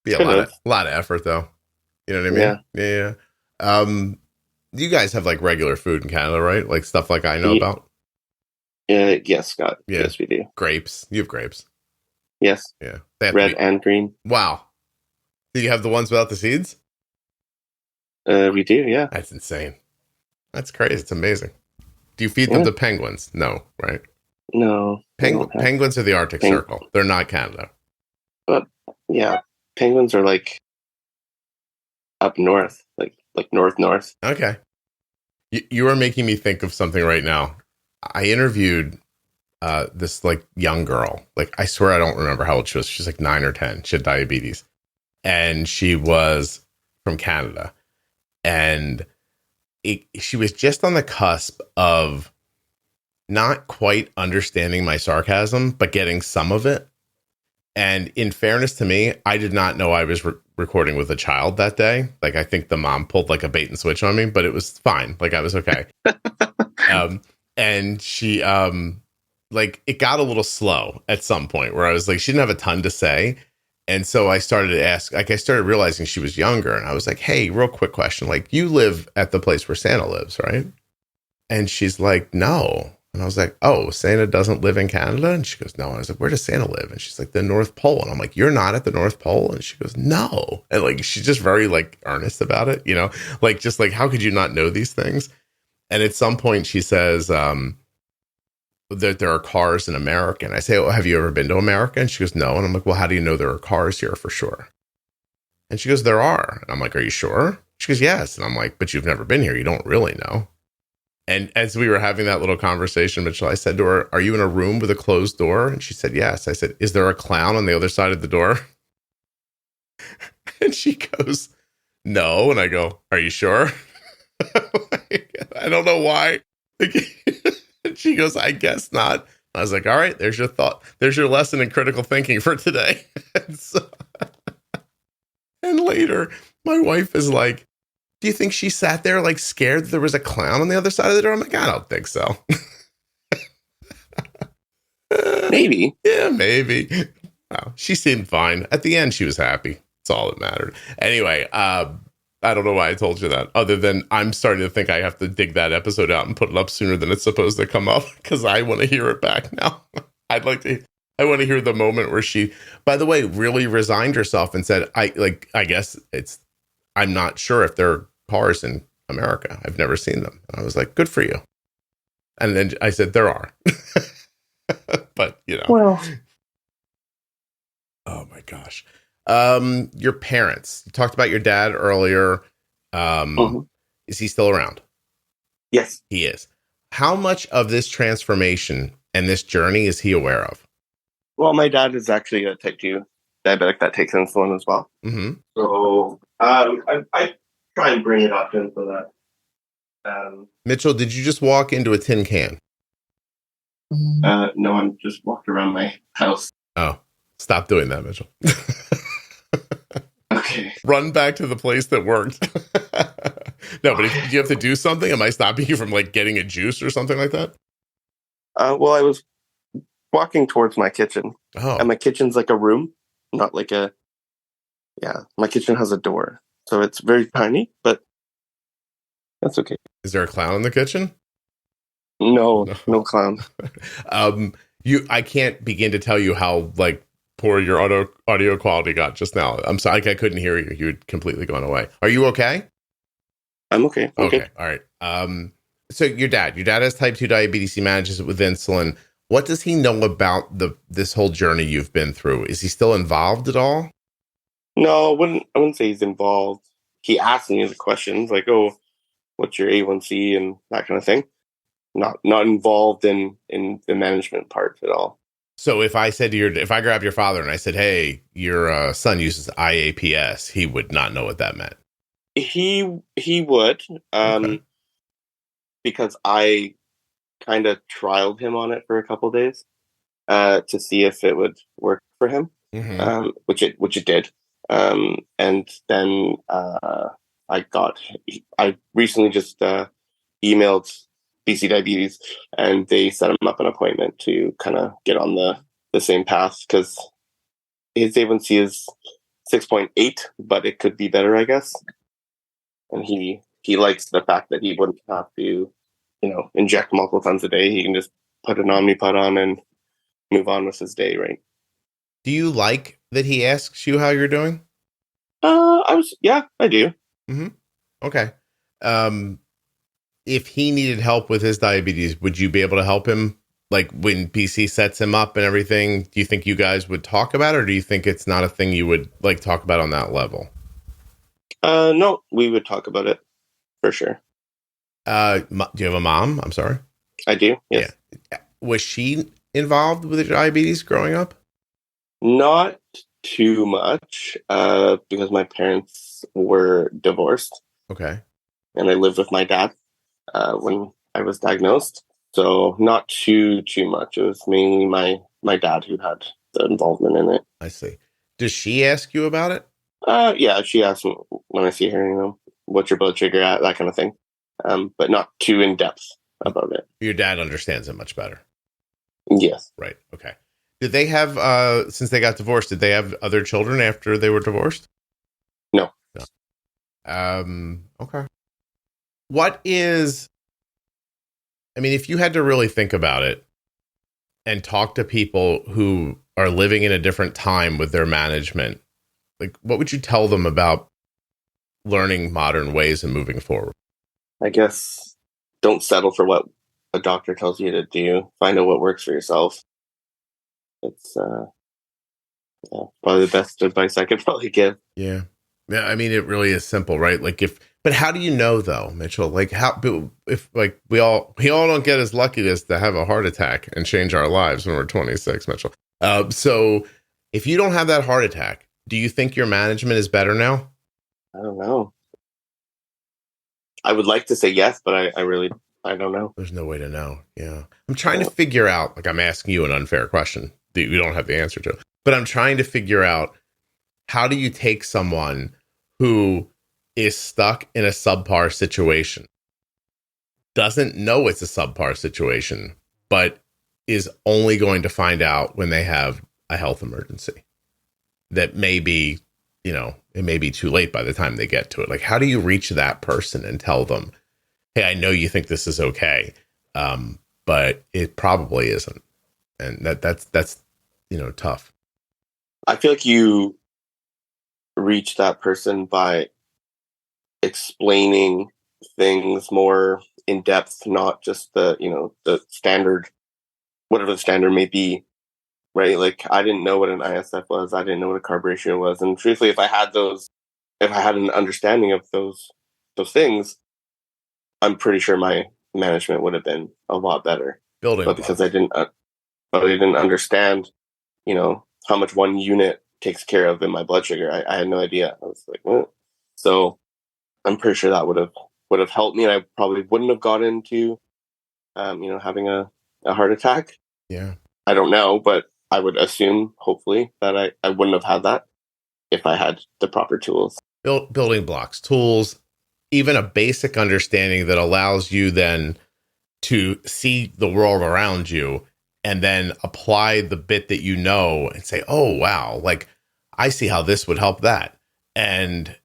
be a lot of effort, though. You know what I mean? Yeah. You guys have like regular food in Canada, right? Like stuff like I know about. Yes, Scott. Yeah. Yes, we do. Grapes. You have grapes. Yes. Yeah. Red and green. Wow. Do you have the ones without the seeds? We do, yeah. That's insane. That's crazy. It's amazing. Do you feed them to penguins? No, right? No. Penguins are the Arctic Circle. They're not Canada. But yeah, penguins are like up north, like north. Okay. You are making me think of something right now. I interviewed this like young girl. Like, I swear I don't remember how old she was. She's like 9 or 10. She had diabetes. And she was from Canada. And she was just on the cusp of not quite understanding my sarcasm, but getting some of it. And in fairness to me, I did not know I was recording with a child that day. Like, I think the mom pulled like a bait and switch on me, but it was fine. Like, I was okay. And she, like, it got a little slow at some point where I was like, she didn't have a ton to say. And so I started to ask, like, I started realizing she was younger. And I was like, hey, real quick question. Like, you live at the place where Santa lives, right? And she's like, no. And I was like, oh, Santa doesn't live in Canada? And she goes, no. And I was like, where does Santa live? And she's like, the North Pole. And I'm like, you're not at the North Pole? And she goes, no. And like, she's just very like earnest about it, you know, like, just like, how could you not know these things? And at some point she says that there are cars in America. And I say, oh, have you ever been to America? And she goes, no. And I'm like, well, how do you know there are cars here for sure? And she goes, there are. And I'm like, are you sure? She goes, yes. And I'm like, but you've never been here. You don't really know. And as we were having that little conversation, Mitchell, I said to her, are you in a room with a closed door? And she said, yes. I said, is there a clown on the other side of the door? And she goes, no. And I go, are you sure? I don't know why. And she goes, I guess not. I was like, all right, there's your thought. There's your lesson in critical thinking for today. And later, my wife is like, do you think she sat there like scared that there was a clown on the other side of the door? I'm like, I don't think so. Maybe. Yeah, maybe. Well, she seemed fine. At the end, she was happy. That's all that mattered. Anyway, I don't know why I told you that, other than I'm starting to think I have to dig that episode out and put it up sooner than it's supposed to come up because I want to hear it back now. I want to hear the moment where she, by the way, really resigned herself and said, I guess I'm not sure if there are cars in America. I've never seen them. And I was like, good for you. And then I said, there are. But, Well, oh my gosh. Your parents, you talked about your dad earlier. Is he still around? yes. He is. How much of this transformation and this journey is he aware of? Well, my dad is actually a type 2 diabetic that takes insulin as well. Mm-hmm. So I try and bring it up to him so that. Mitchell, did you just walk into a tin can? No, I'm just walked around my house. Oh, stop doing that, Mitchell. Okay. Run back to the place that worked. No, but if you have to do something, am I stopping you from like getting a juice or something like that? Well, I was walking towards my kitchen. Oh. And my kitchen's like a room, not like a. Yeah, my kitchen has a door, so it's very tiny, but that's okay. Is there a clown in the kitchen? No clown. I can't begin to tell you how like poor your audio quality got just now. I'm sorry, I couldn't hear you. You had completely gone away. Are you okay? I'm okay. Okay. All right. So your dad has type 2 diabetes. He manages it with insulin. What does he know about this whole journey you've been through? Is he still involved at all? No, I wouldn't say he's involved. He asked me the questions like, "Oh, what's your A1C?" and that kind of thing. Not involved in the management part at all. So if I grabbed your father and I said, "Hey, your son uses IAPS," he would not know what that meant. He would, Okay. because I kind of trialed him on it for a couple of days to see if it would work for him, Mm-hmm. which it did. And then I recently just emailed BC Diabetes, and they set him up an appointment to kind of get on the same path because his A1C is 6.8, but it could be better, I guess. And he likes the fact that he wouldn't have to, inject multiple times a day. He can just put an Omnipod on and move on with his day, right? Do you like that he asks you how you're doing? I do. Mm-hmm. Okay. If he needed help with his diabetes, would you be able to help him? Like when PC sets him up and everything, do you think you guys would talk about it, or do you think it's not a thing you would like talk about on that level? No, we would talk about it for sure. Do you have a mom? I'm sorry. I do. Yes. Yeah. Was she involved with diabetes growing up? Not too much, because my parents were divorced. Okay. And I lived with my dad when I was diagnosed. So not too much. It was mainly my dad who had the involvement in it. I see. Does she ask you about it? Yeah, she asks me when I see her, what's your blood sugar at, that kind of thing. But not too in depth about it. Your dad understands it much better. Yes. Right. Okay. Did they have, since they got divorced, did they have other children after they were divorced? No. Okay. If you had to really think about it and talk to people who are living in a different time with their management, like what would you tell them about learning modern ways and moving forward? I guess don't settle for what a doctor tells you to do. Find out what works for yourself. It's probably the best advice I could probably give. Yeah. Yeah. I mean, it really is simple, right? Like but how do you know though, Mitchell? Like if like we all don't get as lucky as to have a heart attack and change our lives when we're 26, Mitchell. So if you don't have that heart attack, do you think your management is better now? I don't know. I would like to say yes, but I don't know. There's no way to know. Yeah. I'm trying to figure out, like I'm asking you an unfair question that you don't have the answer to, but I'm trying to figure out, how do you take someone who is stuck in a subpar situation, doesn't know it's a subpar situation, but is only going to find out when they have a health emergency that may be, it may be too late by the time they get to it. Like, how do you reach that person and tell them, hey, I know you think this is okay, but it probably isn't. And that's tough. I feel like you reach that person by explaining things more in depth, not just the standard, whatever the standard may be, right? Like, I didn't know what an ISF was. I didn't know what a carb ratio was. And truthfully, if I had an understanding of those things, I'm pretty sure my management would have been a lot better. But because I didn't understand, how much one unit takes care of in my blood sugar, I had no idea. I was like, what? So I'm pretty sure that would have helped me, and I probably wouldn't have got into, having a heart attack. Yeah. I don't know, but I would assume, hopefully, that I wouldn't have had that if I had the proper tools. Building blocks, tools, even a basic understanding that allows you then to see the world around you and then apply the bit that you know and say, oh, wow, like I see how this would help that. And,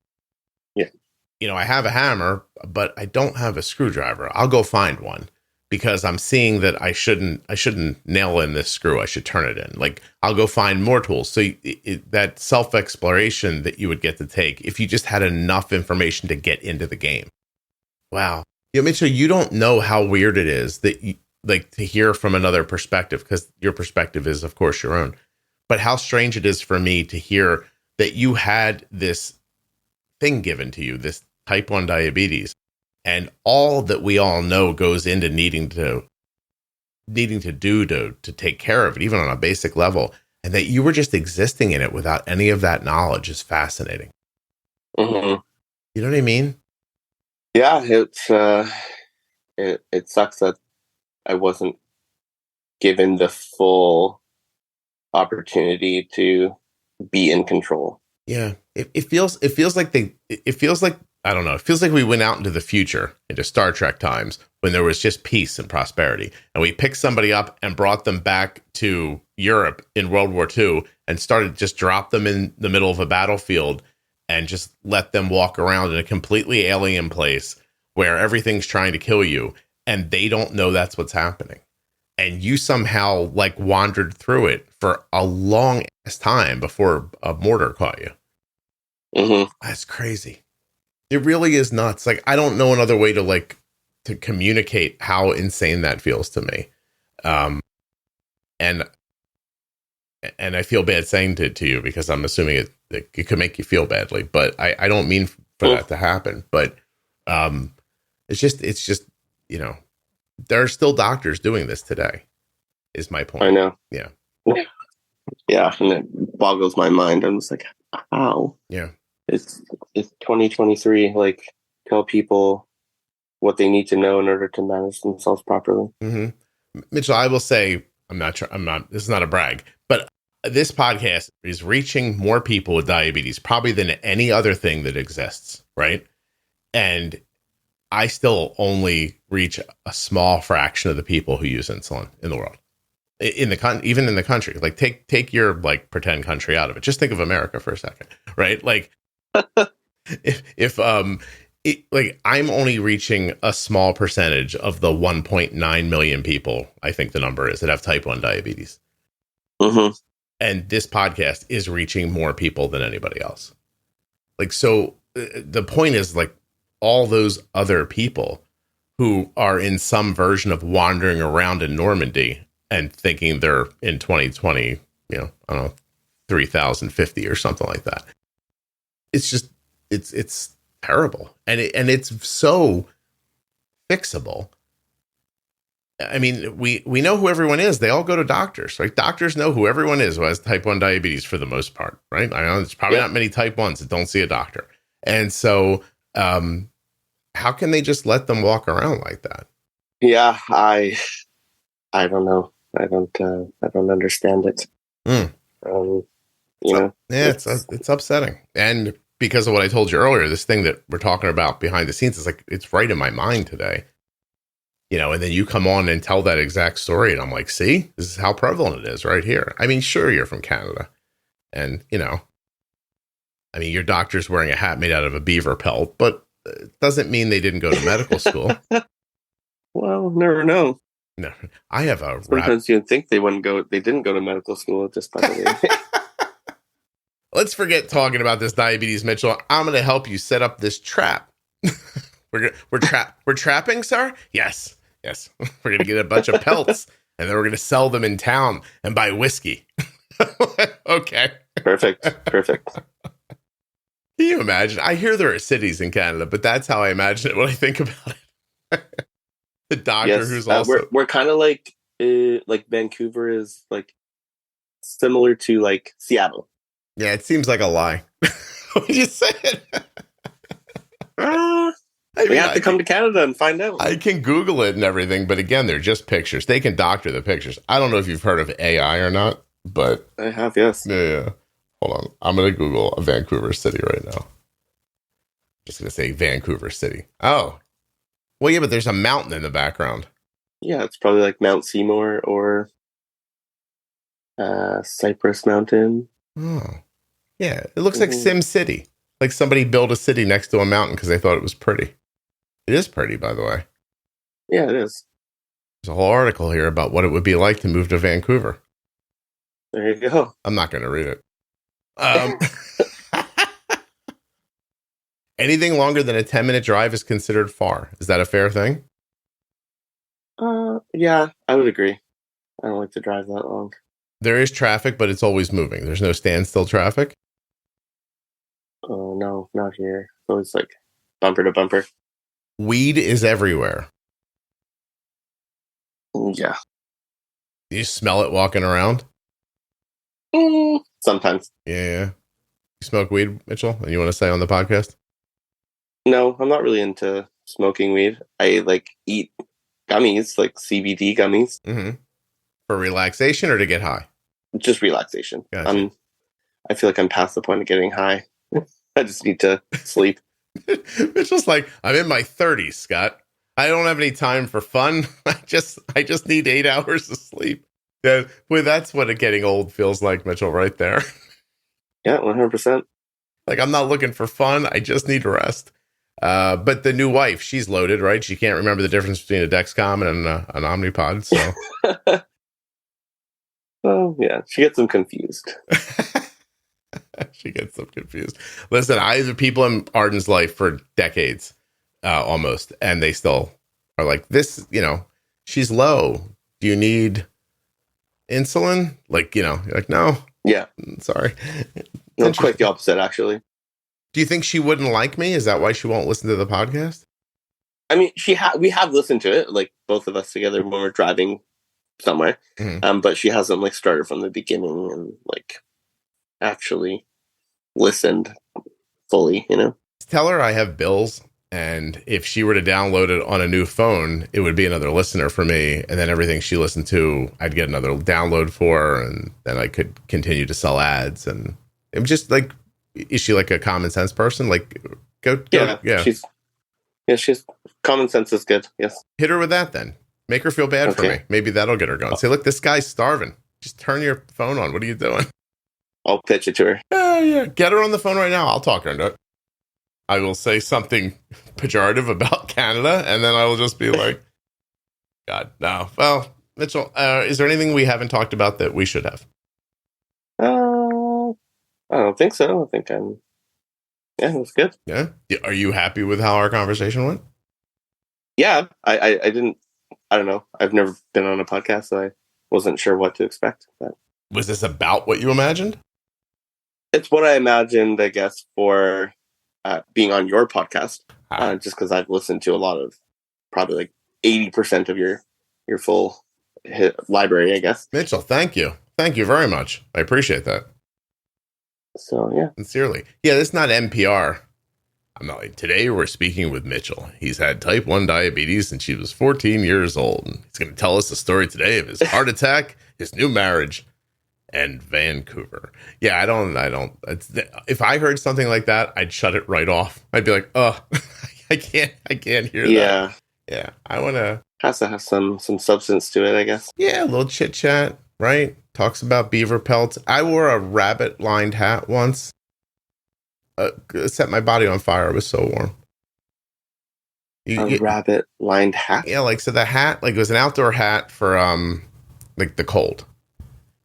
I have a hammer, but I don't have a screwdriver. I'll go find one because I'm seeing that I shouldn't nail in this screw. I should turn it in. Like, I'll go find more tools. So that self-exploration that you would get to take if you just had enough information to get into the game. Wow. Mitchell, you don't know how weird it is that you, like, to hear from another perspective, because your perspective is, of course, your own. But how strange it is for me to hear that you had this thing given to you, this type 1 diabetes, and all that we all know goes into needing to do to take care of it, even on a basic level, and that you were just existing in it without any of that knowledge is fascinating. Mm-hmm. You know what I mean? Yeah, it sucks that I wasn't given the full opportunity to be in control. Yeah, it feels like I don't know. It feels like we went out into the future, into Star Trek times, when there was just peace and prosperity, and we picked somebody up and brought them back to Europe in World War II and just drop them in the middle of a battlefield and just let them walk around in a completely alien place where everything's trying to kill you, and they don't know that's what's happening. And you somehow like wandered through it for a long ass time before a mortar caught you. Mm-hmm. That's crazy. It really is nuts. Like, I don't know another way to communicate how insane that feels to me. And I feel bad saying it to you because I'm assuming it could make you feel badly, but I don't mean for that to happen. But it's just there are still doctors doing this today, is my point. I know. Yeah. Yeah. And it boggles my mind. I'm just like, how? Yeah. It's 2023. Like, tell people what they need to know in order to manage themselves properly. Mm-hmm. Mitchell, I will say, this is not a brag, but this podcast is reaching more people with diabetes probably than any other thing that exists. Right. And I still only reach a small fraction of the people who use insulin in the world, even in the country. Like, take your like pretend country out of it. Just think of America for a second, right? Like, if like I'm only reaching a small percentage of the 1.9 million people, I think the number is, that have type 1 diabetes. Mm-hmm. And this podcast is reaching more people than anybody else. Like, so the point is, like, all those other people who are in some version of wandering around in Normandy and thinking they're in 2020, I don't know, 3050 or something like that. It's just, it's terrible. And it's so fixable. I mean, we know who everyone is. They all go to doctors, right? Doctors know who everyone is who has type 1 diabetes for the most part, right? I know there's probably not many type 1s that don't see a doctor. And so, how can they just let them walk around like that? Yeah, I don't know. I don't understand it. It's upsetting. And because of what I told you earlier, this thing that we're talking about behind the scenes is like, it's right in my mind today, and then you come on and tell that exact story. And I'm like, see, this is how prevalent it is right here. I mean, sure, you're from Canada and, I mean, your doctor's wearing a hat made out of a beaver pelt, but it doesn't mean they didn't go to medical school. Well, never know. No, I have a sometimes you'd think they didn't go to medical school just by the way. Let's forget talking about this diabetes, Mitchell. I'm going to help you set up this trap. We're trapping, sir? Yes. We're going to get a bunch of pelts and then we're going to sell them in town and buy whiskey. Okay. Perfect. Can you imagine? I hear there are cities in Canada, but that's how I imagine it when I think about it. The doctor who's also... We're kind of like Vancouver is like similar to like Seattle. Yeah, it seems like a lie. What you said? We have to come to Canada and find out. I can Google it and everything, but again, they're just pictures. They can doctor the pictures. I don't know if you've heard of AI or not, but... I have, yes. Yeah. Hold on. I'm going to Google a Vancouver city right now. Just going to say Vancouver City. Oh. Well, yeah, but there's a mountain in the background. Yeah, it's probably like Mount Seymour or Cypress Mountain. Oh. Yeah, it looks like Sim City. Like somebody built a city next to a mountain because they thought it was pretty. It is pretty, by the way. Yeah, it is. There's a whole article here about what it would be like to move to Vancouver. There you go. I'm not going to read it. Anything longer than a 10-minute drive is considered far. Is that a fair thing? Yeah, I would agree. I don't like to drive that long. There is traffic, but it's always moving. There's no standstill traffic. Oh, no, not here. It's always like bumper to bumper. Weed is everywhere. Yeah. You smell it walking around? Sometimes. Yeah. You smoke weed, Mitchell? And you want to say on the podcast? No, I'm not really into smoking weed. I eat gummies, like CBD gummies. Mm-hmm. For relaxation or to get high? Just relaxation. Gotcha. I feel like I'm past the point of getting high. I just need to sleep. Mitchell's like, I'm in my 30s, Scott. I don't have any time for fun. I just need 8 hours of sleep. Yeah, well, that's what getting old feels like, Mitchell, right there. Yeah, 100%. Like, I'm not looking for fun. I just need rest. But the new wife, she's loaded, right? She can't remember the difference between a Dexcom and an Omnipod. So, well, yeah, she gets them confused. She gets them confused. Listen, I have people in Arden's life for decades, almost, and they still are like, this, she's low. Do you need insulin? You're like, no. Yeah. Sorry. No, quite the opposite, actually. Do you think she wouldn't like me? Is that why she won't listen to the podcast? I mean, we have listened to it, like both of us together when we're driving somewhere. Mm-hmm. But she hasn't started from the beginning and actually listened fully, Tell her I have bills, and if she were to download it on a new phone, it would be another listener for me, and then everything she listened to, I'd get another download for, and then I could continue to sell ads. And it was just is she like a common sense person? Yeah. She's common sense is good. Yes. Hit her with that then. Make her feel bad for me. Maybe that'll get her going. Say, look, this guy's starving. Just turn your phone on. What are you doing? I'll pitch it to her. Yeah. Get her on the phone right now. I'll talk her into it. I will say something pejorative about Canada, and then I will just be like, God, no. Well, Mitchell, is there anything we haven't talked about that we should have? I don't think so. I think yeah, that's good. Yeah. Are you happy with how our conversation went? Yeah, I didn't. I don't know. I've never been on a podcast, so I wasn't sure what to expect. But Was this about what you imagined? it's what I imagined, I guess, for being on your podcast. Just because I've listened to a lot of, probably like 80% of your full library, I guess. Mitchell, thank you. Thank you very much. I appreciate that. So, yeah. Sincerely. Yeah, this is not NPR. I'm not like, today we're speaking with Mitchell. He's had type 1 diabetes since he was 14 years old. And he's going to tell us the story today of his heart attack, his new marriage, and Vancouver. Yeah, I don't, if I heard something like that, I'd shut it right off. I'd be like, oh, I can't hear that. Yeah. I want to. Has to have some substance to it, I guess. Yeah, a little chit chat, right? Talks about beaver pelts. I wore a rabbit lined hat once. Set my body on fire. It was so warm. A rabbit lined hat? Yeah, like, so the hat, like, it was an outdoor hat for, like, the cold.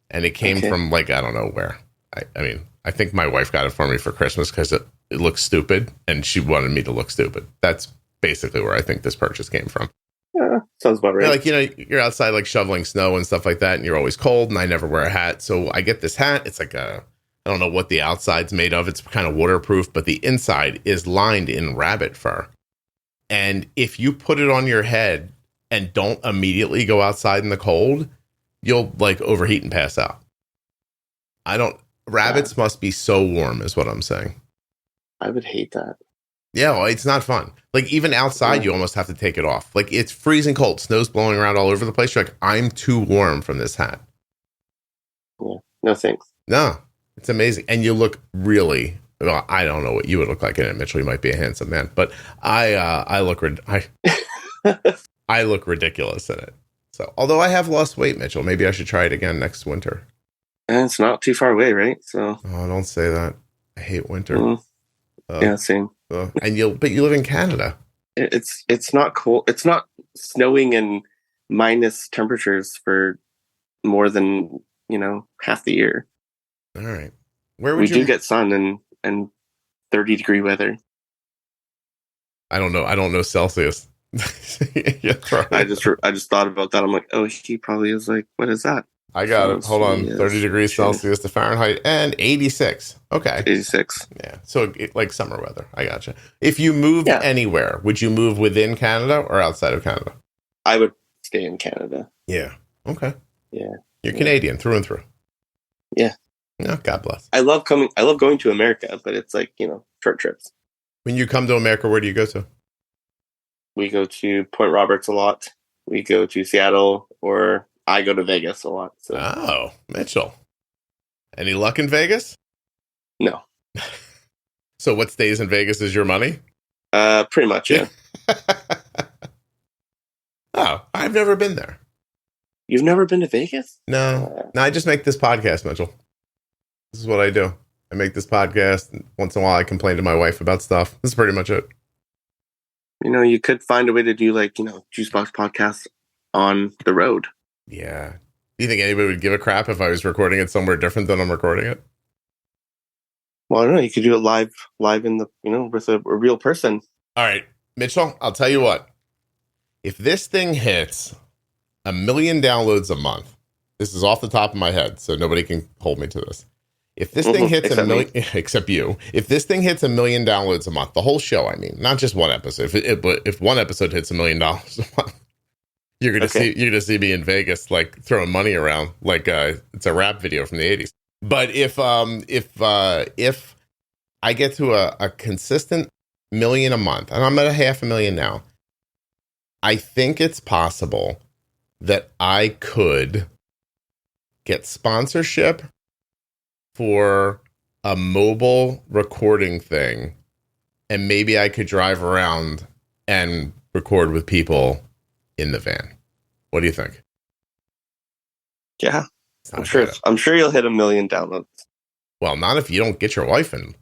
And it came from, like, I don't know where. I mean, I think my wife got it for me for Christmas because it looks stupid, and she wanted me to look stupid. That's basically where I think this purchase came from. Yeah, sounds about right. Yeah, like, you know, you're outside, like, shoveling snow and stuff like that, and you're always cold, and I never wear a hat. So I get this hat. It's like I don't know what the outside's made of. It's kind of waterproof, but the inside is lined in rabbit fur. And if you put it on your head and don't immediately go outside in the cold, you'll like overheat and pass out. Rabbits must be so warm is what I'm saying. I would hate that. Yeah, well, it's not fun. Like, even outside, you almost have to take it off. Like, it's freezing cold. Snow's blowing around all over the place. You're like, I'm too warm from this hat. Yeah, no thanks. No. It's amazing. And you look really, well, I don't know what you would look like in it, Mitchell. You might be a handsome man, but I look ridiculous in it. So, although I have lost weight, Mitchell, maybe I should try it again next winter. And it's not too far away, right? So. Oh, don't say that. I hate winter. Yeah, same. But you live in Canada. It's not cold. It's not snowing and minus temperatures for more than, half the year. All right. We do get sun and 30-degree weather. I don't know Celsius. Yeah, I just thought about that. I'm like, oh, he probably is like, what is that? I got it. Hold on. 30 degrees Celsius to Fahrenheit and 86. Okay. 86. Yeah. So like summer weather. I gotcha. If you moved anywhere, would you move within Canada or outside of Canada? I would stay in Canada. Yeah. Okay. Yeah. You're Canadian through and through. Yeah. No, God bless. I love going to America, but it's like, short trips. When you come to America, where do you go to? We go to Point Roberts a lot. We go to Seattle, or I go to Vegas a lot. So. Oh, Mitchell. Any luck in Vegas? No. So what stays in Vegas is your money? Pretty much, yeah. Oh, I've never been there. You've never been to Vegas? No, I just make this podcast, Mitchell. This is what I do. I make this podcast. And once in a while, I complain to my wife about stuff. This is pretty much it. You could find a way to do Juicebox Podcast on the road. Yeah. Do you think anybody would give a crap if I was recording it somewhere different than I'm recording it? Well, I don't know. You could do it live in the, with a real person. All right, Mitchell, I'll tell you what. If this thing hits 1 million downloads a month, this is off the top of my head, so nobody can hold me to this. If this thing hits a million, except you, if this thing hits 1 million downloads a month, the whole show, I mean, not just one episode. If one episode hits $1 million a month, you're gonna see me in Vegas, like throwing money around, like it's a rap video from the '80s. But if I get to a consistent million a month, and I'm at 500,000 now, I think it's possible that I could get sponsorship for a mobile recording thing, and maybe I could drive around and record with people in the van. What do you think? Yeah, I'm sure you'll hit 1 million downloads. Well, not if you don't get your wife in.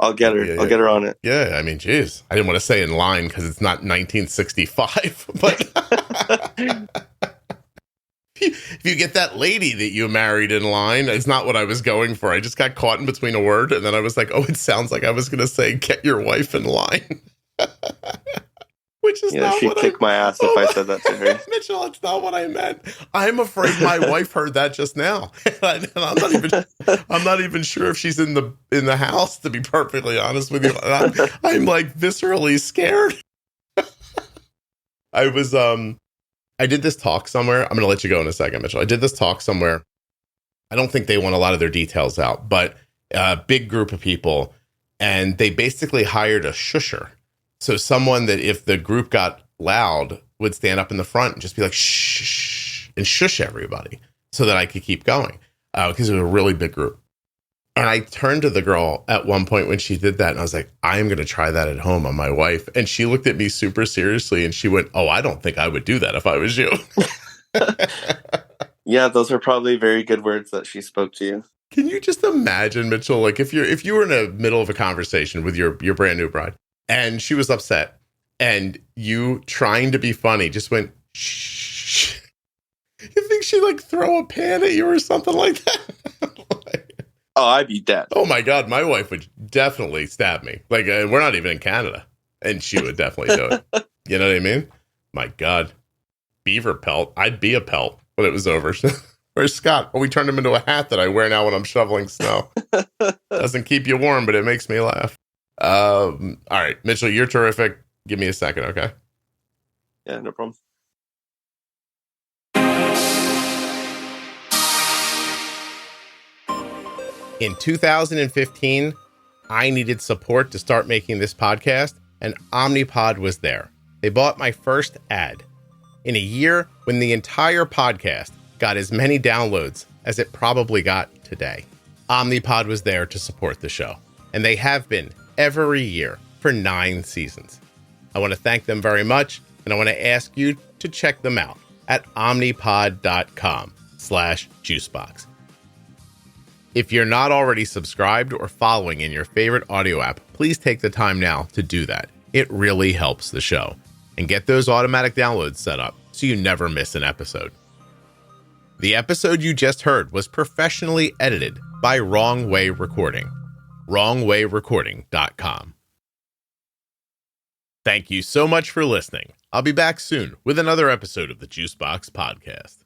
I'll get her. I'll get her on it. Yeah, I mean, geez, I didn't want to say in line because it's not 1965, but if you get that lady that you married in line, it's not what I was going for. I just got caught in between a word, and then I was like, oh, it sounds like I was going to say, get your wife in line. Which is not she'd what kick my ass if I said that to her. Mitchell, it's not what I meant. I'm afraid my wife heard that just now. And I'm not even sure if she's in the house, to be perfectly honest with you. I'm like viscerally scared. I did this talk somewhere. I'm going to let you go in a second, Mitchell. I did this talk somewhere. I don't think they want a lot of their details out, but a big group of people, and they basically hired a shusher. So someone that if the group got loud would stand up in the front and just be like, shh, and shush everybody so that I could keep going because it was a really big group. And I turned to the girl at one point when she did that, and I was like, I am going to try that at home on my wife. And she looked at me super seriously, and she went, oh, I don't think I would do that if I was you. Yeah, those are probably very good words that she spoke to you. Can you just imagine, Mitchell, like if you were in the middle of a conversation with your brand new bride, and she was upset, and you trying to be funny just went, shh. You think she'd like throw a pan at you or something like that? Oh, I'd be dead. Oh my God, my wife would definitely stab me. Like, we're not even in Canada, and she would definitely do it. You know what I mean? My God. Beaver pelt. I'd be a pelt when it was over. Where's Scott? Well, we turned him into a hat that I wear now when I'm shoveling snow. Doesn't keep you warm, but it makes me laugh. All right, Mitchell, you're terrific. Give me a second, okay? Yeah, no problem. In 2015, I needed support to start making this podcast, and Omnipod was there. They bought my first ad. In a year when the entire podcast got as many downloads as it probably got today, Omnipod was there to support the show, and they have been every year for 9 seasons. I want to thank them very much, and I want to ask you to check them out at omnipod.com/juicebox. If you're not already subscribed or following in your favorite audio app, please take the time now to do that. It really helps the show. And get those automatic downloads set up so you never miss an episode. The episode you just heard was professionally edited by Wrong Way Recording. wrongwayrecording.com. Thank you so much for listening. I'll be back soon with another episode of the Juicebox Podcast.